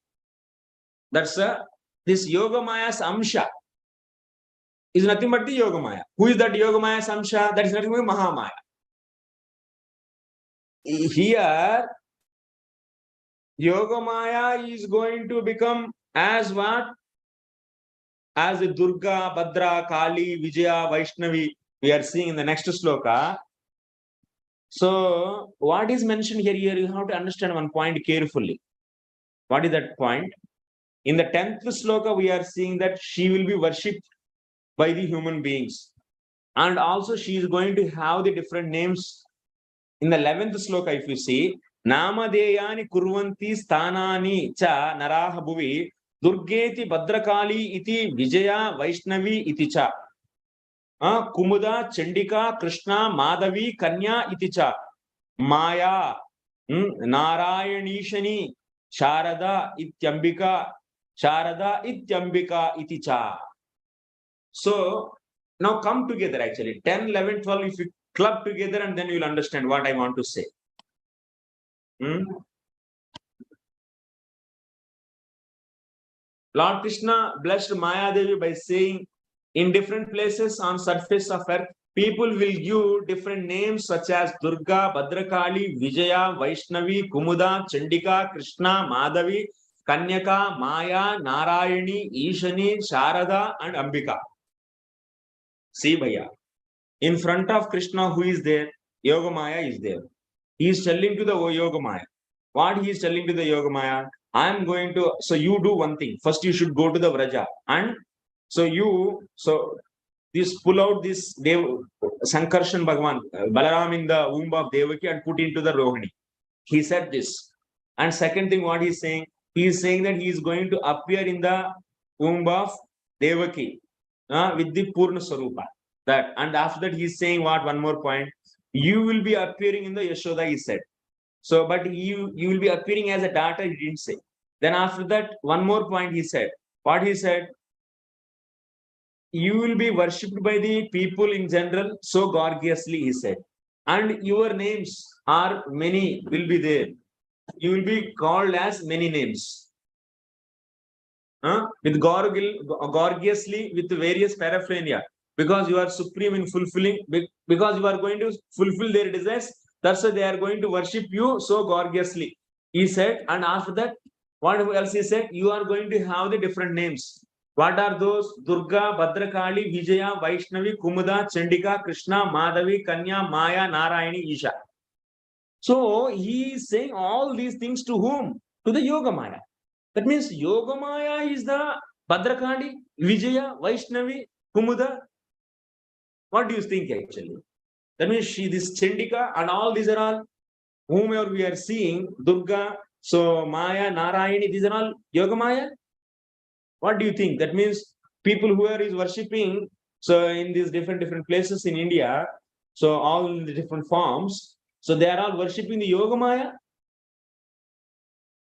That's this Yogamaya's Amsha is nothing but the Yogamaya. Who is that Yogamaya's Amsha? That is nothing but Mahamaya. Here, Yogamaya is going to become as what? As a Durga, Bhadra, Kali, Vijaya, Vaishnavi. We are seeing in the next sloka. So, what is mentioned here? You have to understand one point carefully. What is that point? In the 10th sloka, we are seeing that she will be worshipped by the human beings. And also she is going to have the different names. In the 11th sloka, if you see, Namadeyani Kurvanti Sthanani Cha Naraha Bhuvi Durgeti Bhadrakali Iti Vijaya Vaishnavi Iti Cha Kumuda Chandika Kṛṣṇa Madhavi Kanya Iti Cha Maya Narayanishani Sharada Ityambika Iti Cha. So now come together actually. 10, 11, 12, if you club together and then you will understand what I want to say. Lord Kṛṣṇa blessed Maya Devi by saying, in different places on surface of earth, people will give different names such as Durga, Bhadrakali, Vijaya, Vaishnavi, Kumuda, Chandika, Kṛṣṇa, Madhavi, Kanyaka, Maya, Narayani, Ishani, Sharada, and Ambika. See, Bhaiya, in front of Kṛṣṇa, who is there? Yogamaya is there. He is telling to the Yogamaya. What he is telling to the Yogamaya? I am going to, so you do one thing. First, you should go to the Vraja. And this pull out this Sankarshan Bhagavan, Balaram in the womb of Devaki and put into the Rohini. He said this. And second thing, what he is saying? He is saying that he is going to appear in the womb of Devaki with the Purna Sarupa. That, and after that, he is saying what? One more point. You will be appearing in the Yashoda, he said. So, but you will be appearing as a daughter, he didn't say. Then after that, one more point he said. What he said? You will be worshipped by the people in general so gorgeously, he said. And your names are many, will be there. You will be called as many names. With gorgeously, with various paraphernalia. Because you are supreme in fulfilling, because you are going to fulfill their desires. That's why they are going to worship you so gorgeously. He said, and after that, what else he said? You are going to have the different names. What are those? Durga, Bhadrakali, Vijaya, Vaishnavi, Kumuda, Chandika, Kṛṣṇa, Madhavi, Kanya, Maya, Narayani, Isha. So he is saying all these things to whom? To the Yogamaya. That means Yogamaya is the Bhadrakali, Vijaya, Vaishnavi, Kumuda. What do you think actually? That means this Chandika and all these are all whomever we are seeing, Durga, so Maya, Narayani, these are all Yogamaya. What do you think? That means people who are worshipping, so in these different places in India, so all in the different forms, so they are all worshipping the Yogamaya.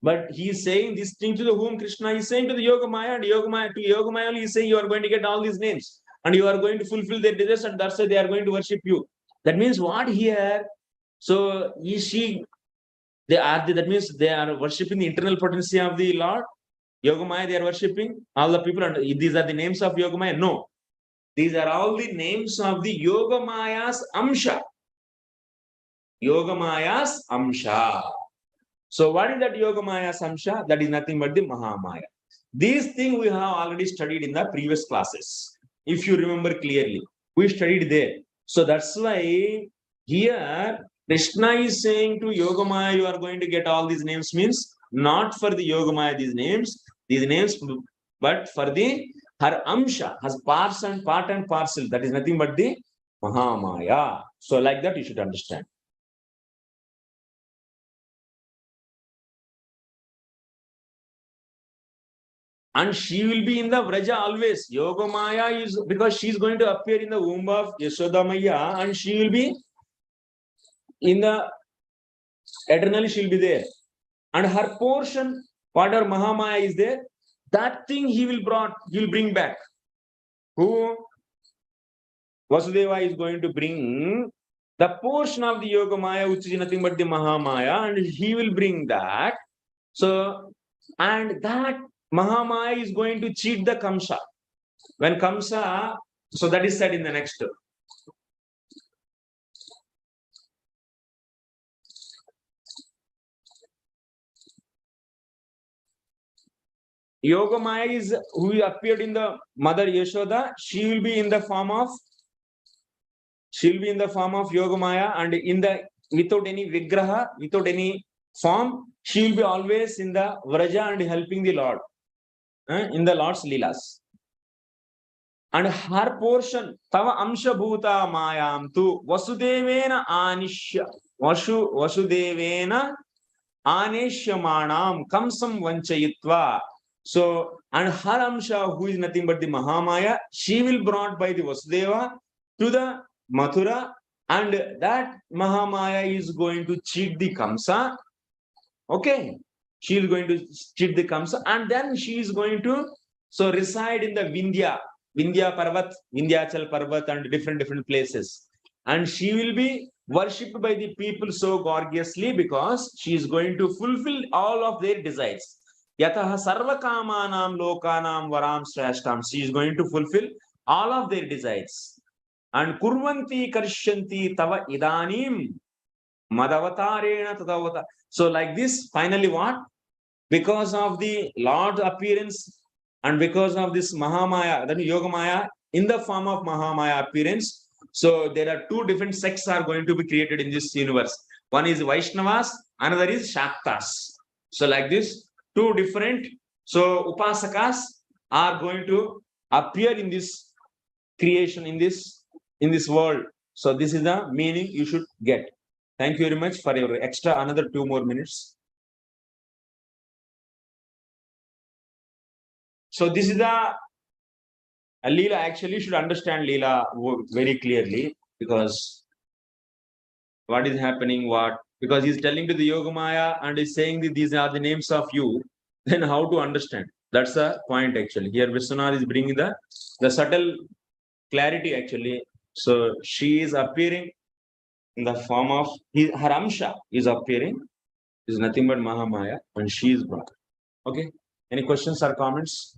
But he is saying this thing to the whom Kṛṣṇa is saying to the Yogamaya, and Yogamaya to Yogamaya he is saying you are going to get all these names. and you are going to fulfill their desires, and that's why they are going to worship you. That means what here? So is she? That means they are worshiping the internal potency of the Lord. Yogamaya, they are worshipping all the people, and these are the names of Yogamaya. No, these are all the names of the Yogamaya's Amsha. Yogamaya's Amsha. So what is that Yogamaya's Amsha? That is nothing but the Mahamaya. These things we have already studied in the previous classes. If you remember clearly, we studied there. So that's why here Kṛṣṇa is saying to Yogamaya, you are going to get all these names, means not for the Yogamaya these names, but for the her Amsha, has part and parcel. That is nothing but the Mahamaya. So like that you should understand. And she will be in the Vraja always. Yogamaya is because she is going to appear in the womb of Yashodamaya, and she will be in the eternally, she will be there. And her portion, whatever Mahamaya is there, that thing he will bring back. Who? Vasudeva is going to bring the portion of the Yogamaya, which is nothing but the Mahamaya, and he will bring that. So, and that Mahamaya is going to cheat the Kamsa. When Kamsa, so that is said in the next. Yogamaya is who appeared in the mother Yashoda. She will be in the form of Yogamaya, and without any vigraha, without any form, she will be always in the Vraja and helping the Lord in the Lord's Līlās. And her portion, Tava Amsha Bhuta Mayam tu Vasudevena Anishya Vasudevena Aneshyamanam Kamsam Vanchayitva. So, and her Amsha, who is nothing but the Mahamaya, she will brought by the Vasudeva to the Mathura, and that Mahamaya is going to cheat the Kamsa. Okay, she is going to cheat the Kamsa, and then she is going to reside in the Vindhya Parvat, Vindhyachal Parvat, and different places. And she will be worshipped by the people so gorgeously because she is going to fulfill all of their desires. Yataha sarva kamanam lokanam varam shrashtam. She is going to fulfill all of their desires. And kurvanti karshanti tava idanim madavatarena tadavata. So like this, finally what? Because of the Lord's appearance and because of this Mahamaya, that is Yogamaya, in the form of Mahamaya appearance, so there are two different sects are going to be created in this universe. One is Vaishnavas, another is Shaktas. So like this, two different, so Upasakas are going to appear in this creation, in this world. So this is the meaning you should get. Thank you very much for your extra another 2 more minutes. So this is the Līlā. Actually, you should understand Līlā very clearly, because what is happening, because he's telling to the Yogamaya and is saying that these are the names of you, then how to understand? That's the point actually. Here Vishwanath is bringing the subtle clarity actually. So she is appearing in the form of her Amsha is appearing, is nothing but Mahamaya, and she is brought. Okay. Any questions or comments?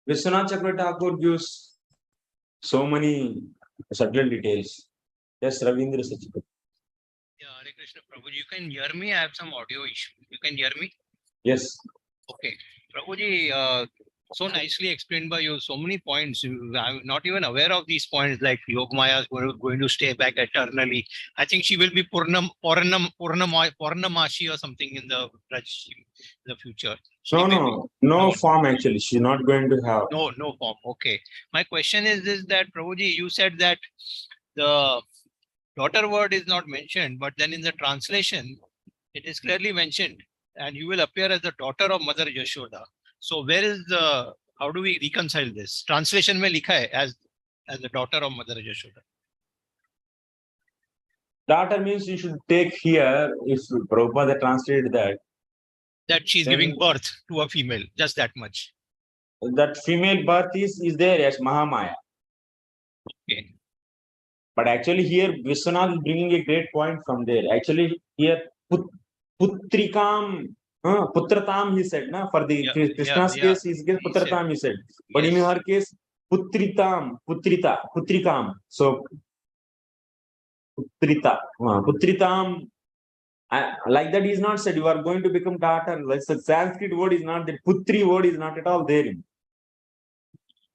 Vishwanath Chakravarti Thakur gives so many subtle details. Yes, Ravindra Sachit. Yeah, Hare Krishna Prabhu, you can hear me? I have some audio issue. You can hear me? Yes. Okay. Prabhuji, so nicely explained by you. So many points. I'm not even aware of these points, like Yogamaya is going to stay back eternally. I think she will be Purnamashi or something in the future. No form actually. She's not going to have. No form. Okay. My question is this, that Prabhuji, you said that the daughter word is not mentioned, but then in the translation, it is clearly mentioned, and you will appear as the daughter of Mother Yashoda. So where is the, how do we reconcile this? Translation mein likha hai as the daughter of Mother Yashoda. Daughter means you should take here, if Prabhupada translated that she is giving birth to a female, just that much. That female birth is there as Mahamaya. Okay. But actually here Vishwanath is bringing a great point from there. Actually here Putrikam, Putratam he said, na? For the Krishna's case, he said Putratam he said. But in her case, Putrikam. So Putritam, like that is not said, you are going to become daughter. Like the Sanskrit word is not that, Putri word is not at all there.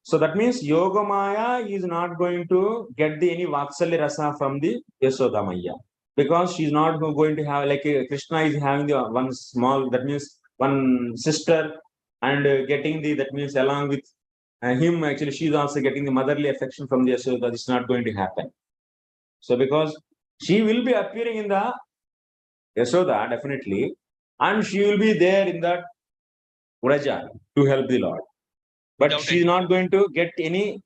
So that means Yogamaya is not going to get any Vatsalya Rasa from the Yashoda Maya. Because she's not going to have, like Kṛṣṇa is having the one small, that means one sister, and getting the, that means along with him, actually she's also getting the motherly affection from the Yashoda. This is not going to happen. So because she will be appearing in the Yashoda, definitely, and she will be there in that Vraja to help the Lord. But she is not going to get any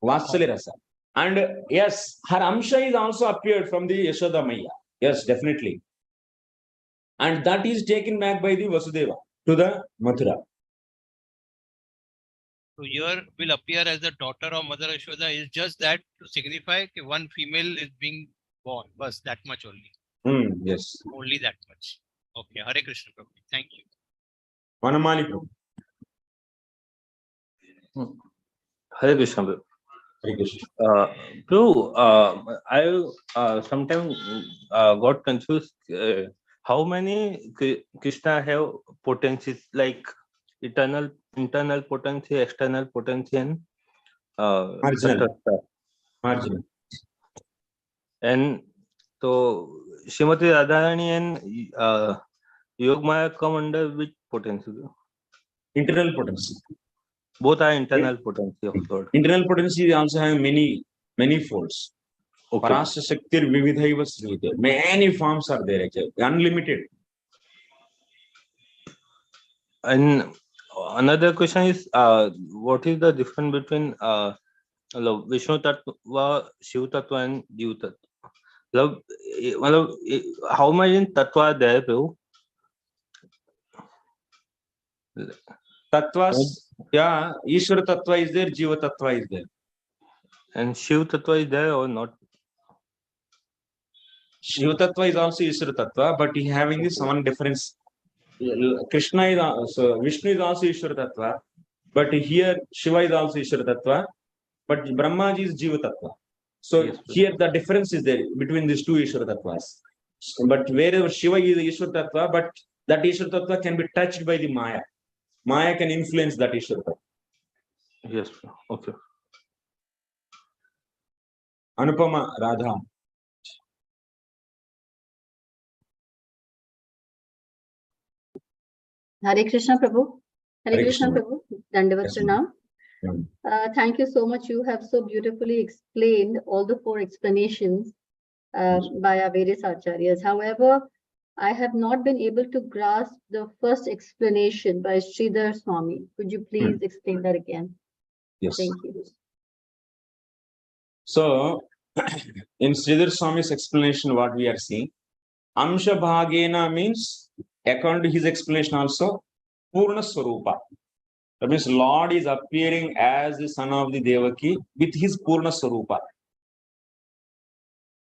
Vatsalya Rasa. And yes, her Amsha is also appeared from the Yashoda Maya. Yes, definitely. And that is taken back by the Vasudeva to the Mathura. So here will appear as the daughter of Mother Yashoda is just that to signify that one female is being born. Bas, that much only. Yes. Only that much. Okay. Hare Krishna Prabhu. Thank you. Vanamali Prabhu. Hare Krishna. Hare Krishna. Prabhu, I sometimes got confused. How many Kṛṣṇa have potencies, like internal potency, external potency, and marginal. And so Srimati Radharani and Yogamaya come under which potency? Internal potency. Both are internal potency of Lord. Internal potency also have many folds. Okay. Parasya Shaktir Vividhaiva Srita. Many forms are there actually. Unlimited. And another question is, what is the difference between Vishnu Tattva, Shiv Tattva, and Jiv Tattva? How many Tattva are there, Prabhu? Tattvas, yeah, Ishvara Tattva is there, Jiva Tattva is there. And Shiv Tattva is there or not? Shiva Tattva is also Ishvara Tattva, but he having this one difference. Kṛṣṇa is also, Vishnu is also Ishvara Tattva, but here Shiva is also Ishvara Tattva, but Brahma is Jiva Tattva. So yes, here the difference is there between these two Ishvara Tattvas. But wherever Shiva is Ishvara Tattva, but that Ishvara Tattva can be touched by the Maya. Maya can influence that Ishvara Tattva. Yes, okay. Anupama Radha. Hare Krishna Prabhu. Hare Krishna Prabhu. Dandavat Pranam. Thank you so much. You have so beautifully explained all the 4 explanations by our various acharyas. However, I have not been able to grasp the first explanation by Sridhar Swami. Could you please explain that again? Yes. Thank you. So, in Sridhar Swami's explanation, what we are seeing, Amsha Bhagena means, according to his explanation also, Purna Swarupa. That means Lord is appearing as the son of the Devaki with his Purna Swarupa.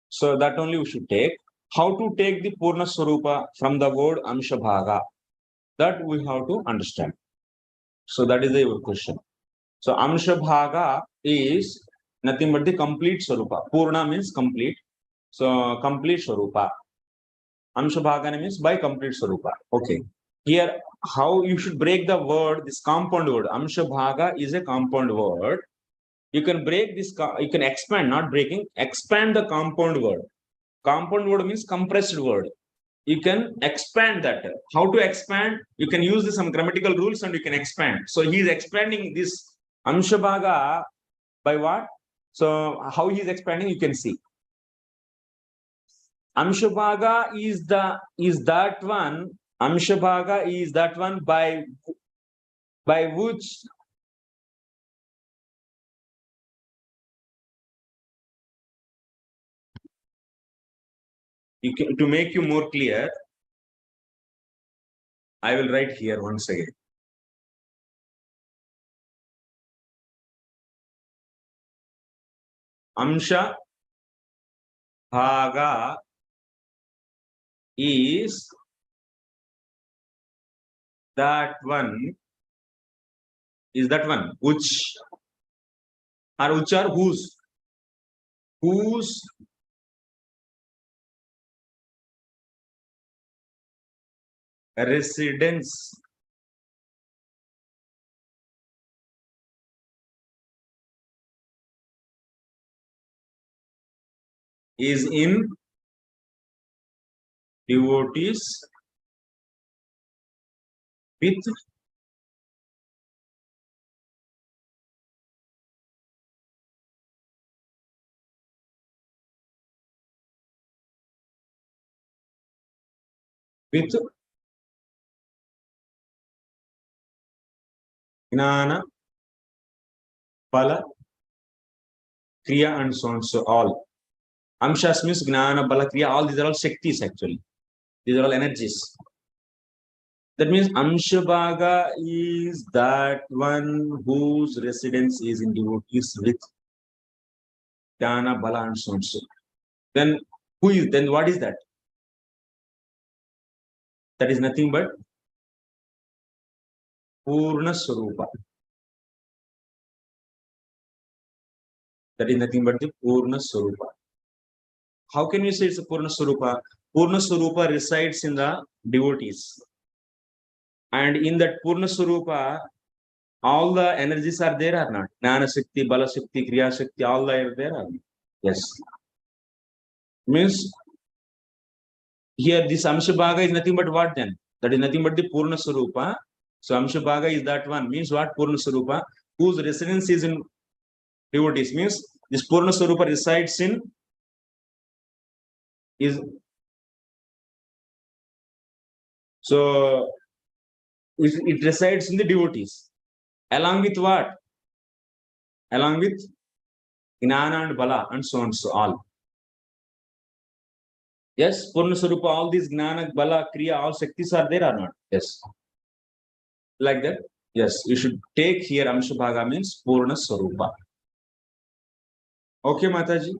So that only we should take. How to take the Purna Swarupa from the word Amsha Bhaga? That we have to understand. So that is the question. So Amsha Bhaga is nothing but the complete Swarupa. Purna means complete. So complete Swarupa. Amsha Bhaga means by complete Swarupa. Okay. Here how you should break the word, this compound word. Amsha bhaga is a compound word. You can break this, you can expand, not breaking, expand the compound word. Compound word means compressed word. You can expand that. How to expand? You can use some grammatical rules and you can expand. So he is expanding this Amsha bhaga by what? So how he is expanding, you can see. Amsha bhaga is that one. Amsha bhaga is that one by which you can, to make you more clear, I will write here once again. Amsha bhaga is that one, which or whose residence is in devotees with Gnana, Bala, Kriya and so on. So all. Amshas means Gnana, Bala, Kriya, all these are all Shaktis actually. These are all energies. That means Amsha bhaga is that one whose residence is in devotees with Gnana, Bala and so on. So then what is that? That is nothing but Purna Swarupa. That is nothing but the Purna Swarupa. How can we say it's a Purna Swarupa? Purna Swarupa resides in the devotees. And in that Purna Swarupa, all the energies are there or not? Jnana Shakti, Bala Shakti, Kriya Shakti, all are there or not? Yes. Means here this Amsha bhaga is nothing but what then? That is nothing but the Purna Swarupa. So Amsha bhaga is that one. Means what? Purna Swarupa, whose residence is in devotees. Means this Purna Swarupa resides in so it resides in the devotees. Along with what? Along with Gnana and Bala and so on, so all. Yes, Purna Swarupa, all these Gnana, Bala, Kriya, all Shaktis are there or not? Yes. Like that? Yes, you should take here Amsha bhaga means Purna Swarupa. Okay, Mataji?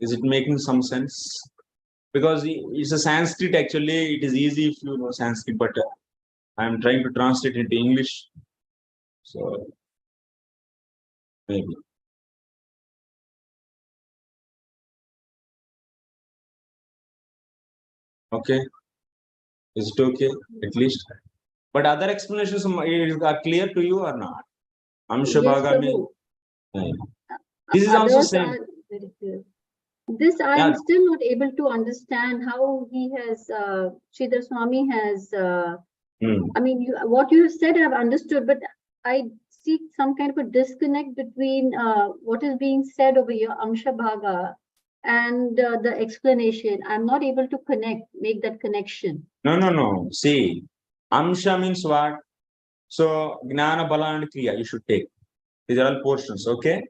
Is it making some sense? Because it's a Sanskrit actually, it is easy if you know Sanskrit, but I am trying to translate it into English. So, maybe. Okay. Is it okay? At least. But other explanations are clear to you or not? Amsha bhaga means. This is also same. This I am still not able to understand how he has, Sridhar Swami has, I mean, what you have said I have understood, but I see some kind of a disconnect between what is being said over here, Amsha bhaga, and the explanation. I'm not able to make that connection. No. See, Amsha means what? So, Gnana, Bala and Kriya, you should take. These are all portions, okay?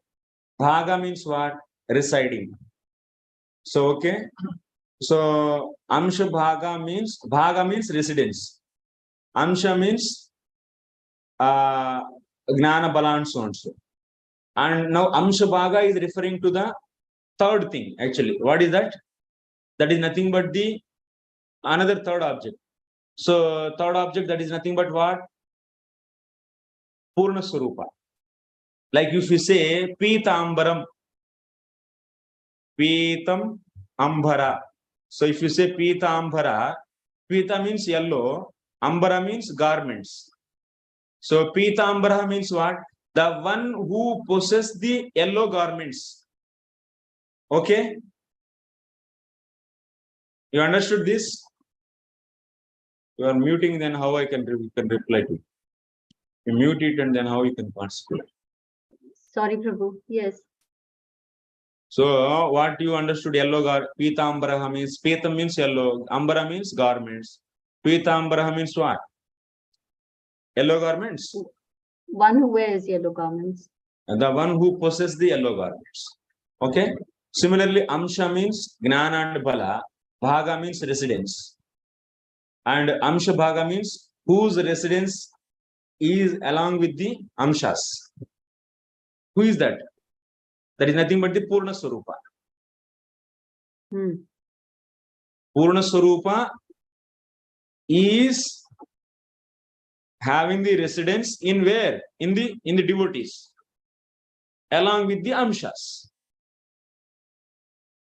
Bhaga means what? Residing. So, okay. So, Amsha bhaga means residence. Amsha means Gnana, Bala and so on. And now Amsha bhaga is referring to the third thing actually. What is that? That is nothing but the another third object. So, third object that is nothing but what? Purna Swarupa. Like if you say Pitambaram, Pitam Ambara. So if you say Pita Ambara, Pita means yellow, Ambara means garments. So Pitambara means what? The one who possesses the yellow garments. Okay? You understood this? You are muting, then how I can reply to it? You mute it and then how you can participate. Sorry, Prabhu. Yes. So what you understood, yellow Pitambara means, Pitam means yellow, Ambara means garments. Pitambara means what? Yellow garments. One who wears yellow garments. And the one who possesses the yellow garments. Okay. Similarly, Amsha means Gnana and Bala. Bhaga means residence. And Amsha Bhaga means whose residence is along with the Amshas. Who is that? That is nothing but the Purna Swarupa. Purna Swarupa is having the residence in where? In the devotees, along with the Amshas.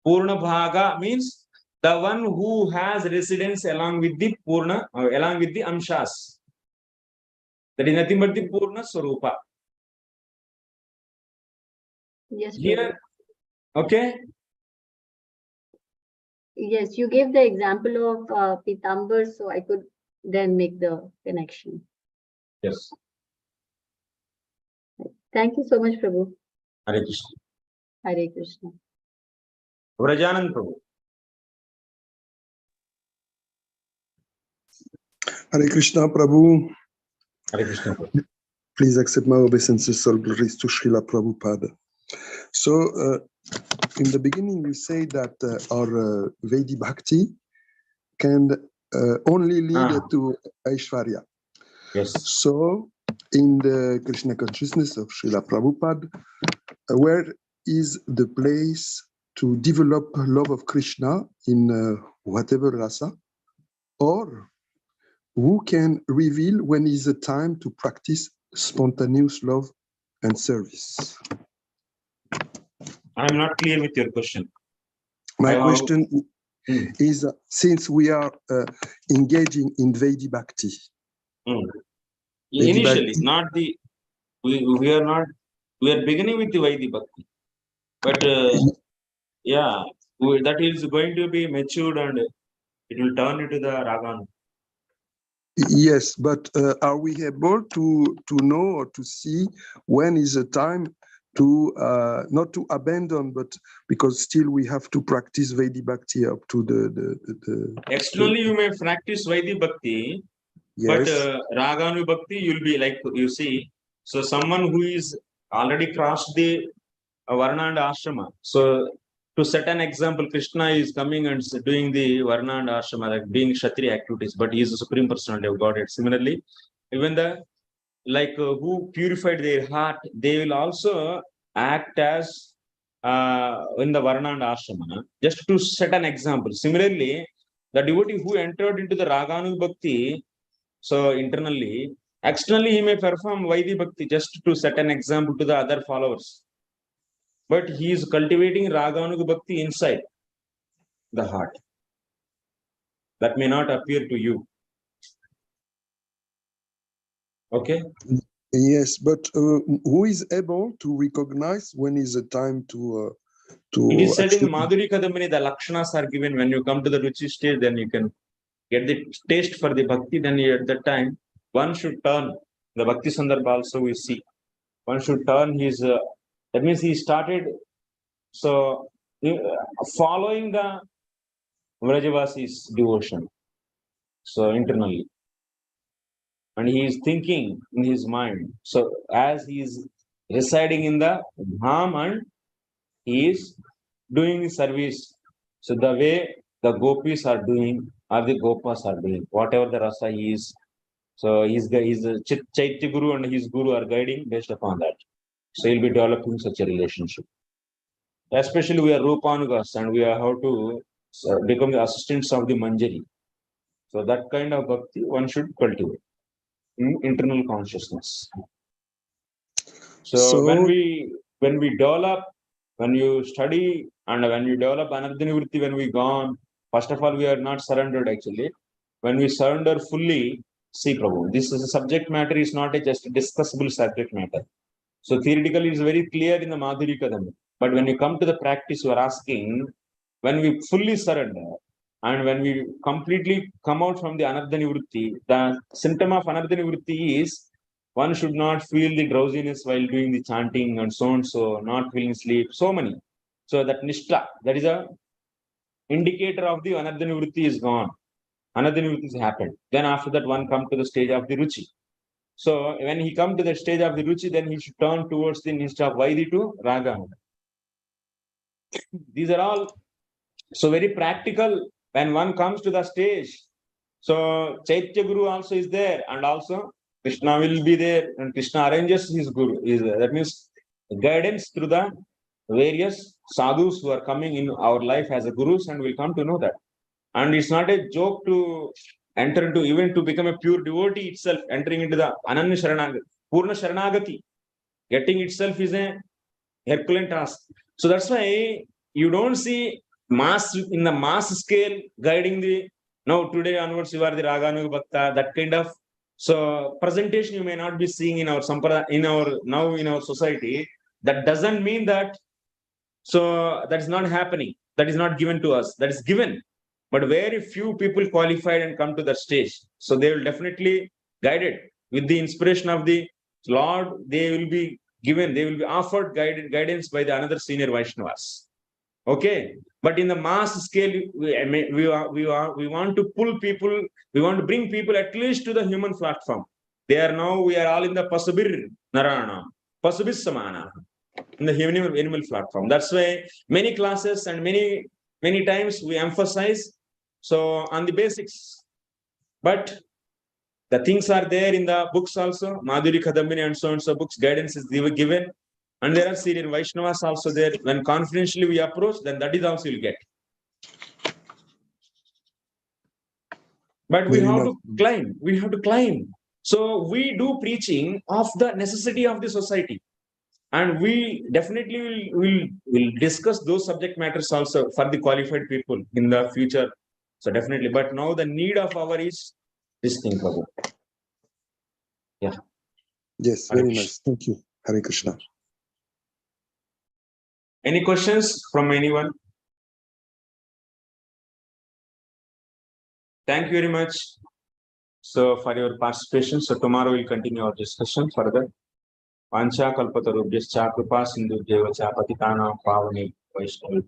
Purna Bhaga means the one who has residence along with the Purna, along with the Amshas. That is nothing but the Purna Swarupa. Yes. Here, okay. Yes, you gave the example of Pitambar, so I could then make the connection. Yes. Thank you so much, Prabhu. Hare Krishna. Hare Krishna. Vrajanand Prabhu. Hare Krishna, Prabhu. Hare Krishna. Please accept my obeisances, all glories to Srila Prabhupada. So, in the beginning, you say that our Vedic Bhakti can only lead to Aishwarya. Yes. So, in the Krishna consciousness of Srila Prabhupada, where is the place to develop love of Krishna in whatever rasa? Or who can reveal when is the time to practice spontaneous love and service? I am not clear with your question. My question is, since we are engaging in Vedic Bhakti. Initially, not the, we are beginning with the Vedic Bhakti. But yeah, that is going to be matured and it will turn into the Ragan. Yes, but are we able to know or to see when is the time to not to abandon, but because still we have to practice Vedic Bhakti up to the externally you may practice Vedic Bhakti, yes. but Raganu Bhakti you'll be like, you see, so someone who is already crossed the Varna and Ashrama. So to set an example, Krishna is coming and doing the Varna and Ashrama, like being Kshatriya activities, but he is the Supreme Personality of Godhead. Similarly, even the who purified their heart, they will also act as in the Varna and Ashrama, just to set an example. Similarly, the devotee who entered into the Raganu Bhakti, so internally, externally he may perform Vaidhi Bhakti just to set an example to the other followers. But he is cultivating Raganu Bhakti inside the heart. That may not appear to you. Okay? Yes, but who is able to recognize when is the time to it is said in Madhuri Kadambini, the Lakshanas are given. When you come to the Ruchi stage, then you can get the taste for the Bhakti. Then at that time, one should turn. The Bhakti Sandarbha also we see. One should turn his, that means he started, so following the Vrajavasi's devotion. So internally. And he is thinking in his mind. So as he is residing in the Dham and he is doing the service. So the way the gopis are doing, or the gopas are doing, whatever the rasa he is. So he's Chaitya Guru and his Guru are guiding based upon that. So he'll be developing such a relationship. Especially we are Rupanugas and we are how to become the assistants of the Manjari. So that kind of bhakti one should cultivate in internal consciousness. So when we develop, when you study and when you develop Anardhanivritti, when we gone, first of all, we are not surrendered actually. When we surrender fully, See, Prabhu, this is a subject matter is not a just discussable subject matter. So theoretically, it's very clear in the Madhuri Kadam. But when you come to the practice, you are asking, when we fully surrender and when we completely come out from the Anartha Nivritti, the symptom of Anartha Nivritti is one should not feel the drowsiness while doing the chanting and so, not feeling sleep, so many. So that Nishtha, that is a indicator of the Anartha Nivritti is gone. Another new things happened. Then after that, one come to the stage of the Ruchi. So when he come to the stage of the Ruchi, then he should turn towards the Nishtha of Vaidhi to Raga. These are all so very practical when one comes to the stage. So Chaitya Guru also is there, and also Krishna will be there, and Krishna arranges his Guru. That means guidance through the various sadhus who are coming in our life as a gurus, and we'll come to know that. And it's not a joke to enter into, even to become a pure devotee itself, entering into the Ananya Sharanagati, Purna Sharanagati, getting itself is a Herculean task. So that's why you don't see mass in the mass scale guiding the, no, today onwards you are the Raganuga Bhakta, that kind of so presentation you may not be seeing in our Sampradaya, in our society. That doesn't mean that, so that is not happening. That is not given to us. That is given. But very few people qualified and come to that stage. So they will definitely guided with the inspiration of the Lord. They will be given, they will be offered guidance by the another senior Vaishnavas. Okay. But in the mass scale, we want to pull people, we want to bring people at least to the human platform. They are now, we are all in the Pasubir Narana, Pasubir Samana, in the animal platform. That's why many classes and many times we emphasize so on the basics, but the things are there in the books also, Madhuri Kadambini and so books, guidance is given, and there are senior Vaishnavas also there. When confidentially we approach, then that is also you'll get. But we have to climb. So we do preaching of the necessity of the society. And we definitely will discuss those subject matters also for the qualified people in the future. So definitely, but now the need of our is this thing. Yeah. Yes, very nice. Thank you. Hare Krishna. Any questions from anyone? Thank you very much. So for your participation. So tomorrow we'll continue our discussion further. Pancha kalpatarubhyascha kripa sindhubhyevacha patitanam pavane vaishnavi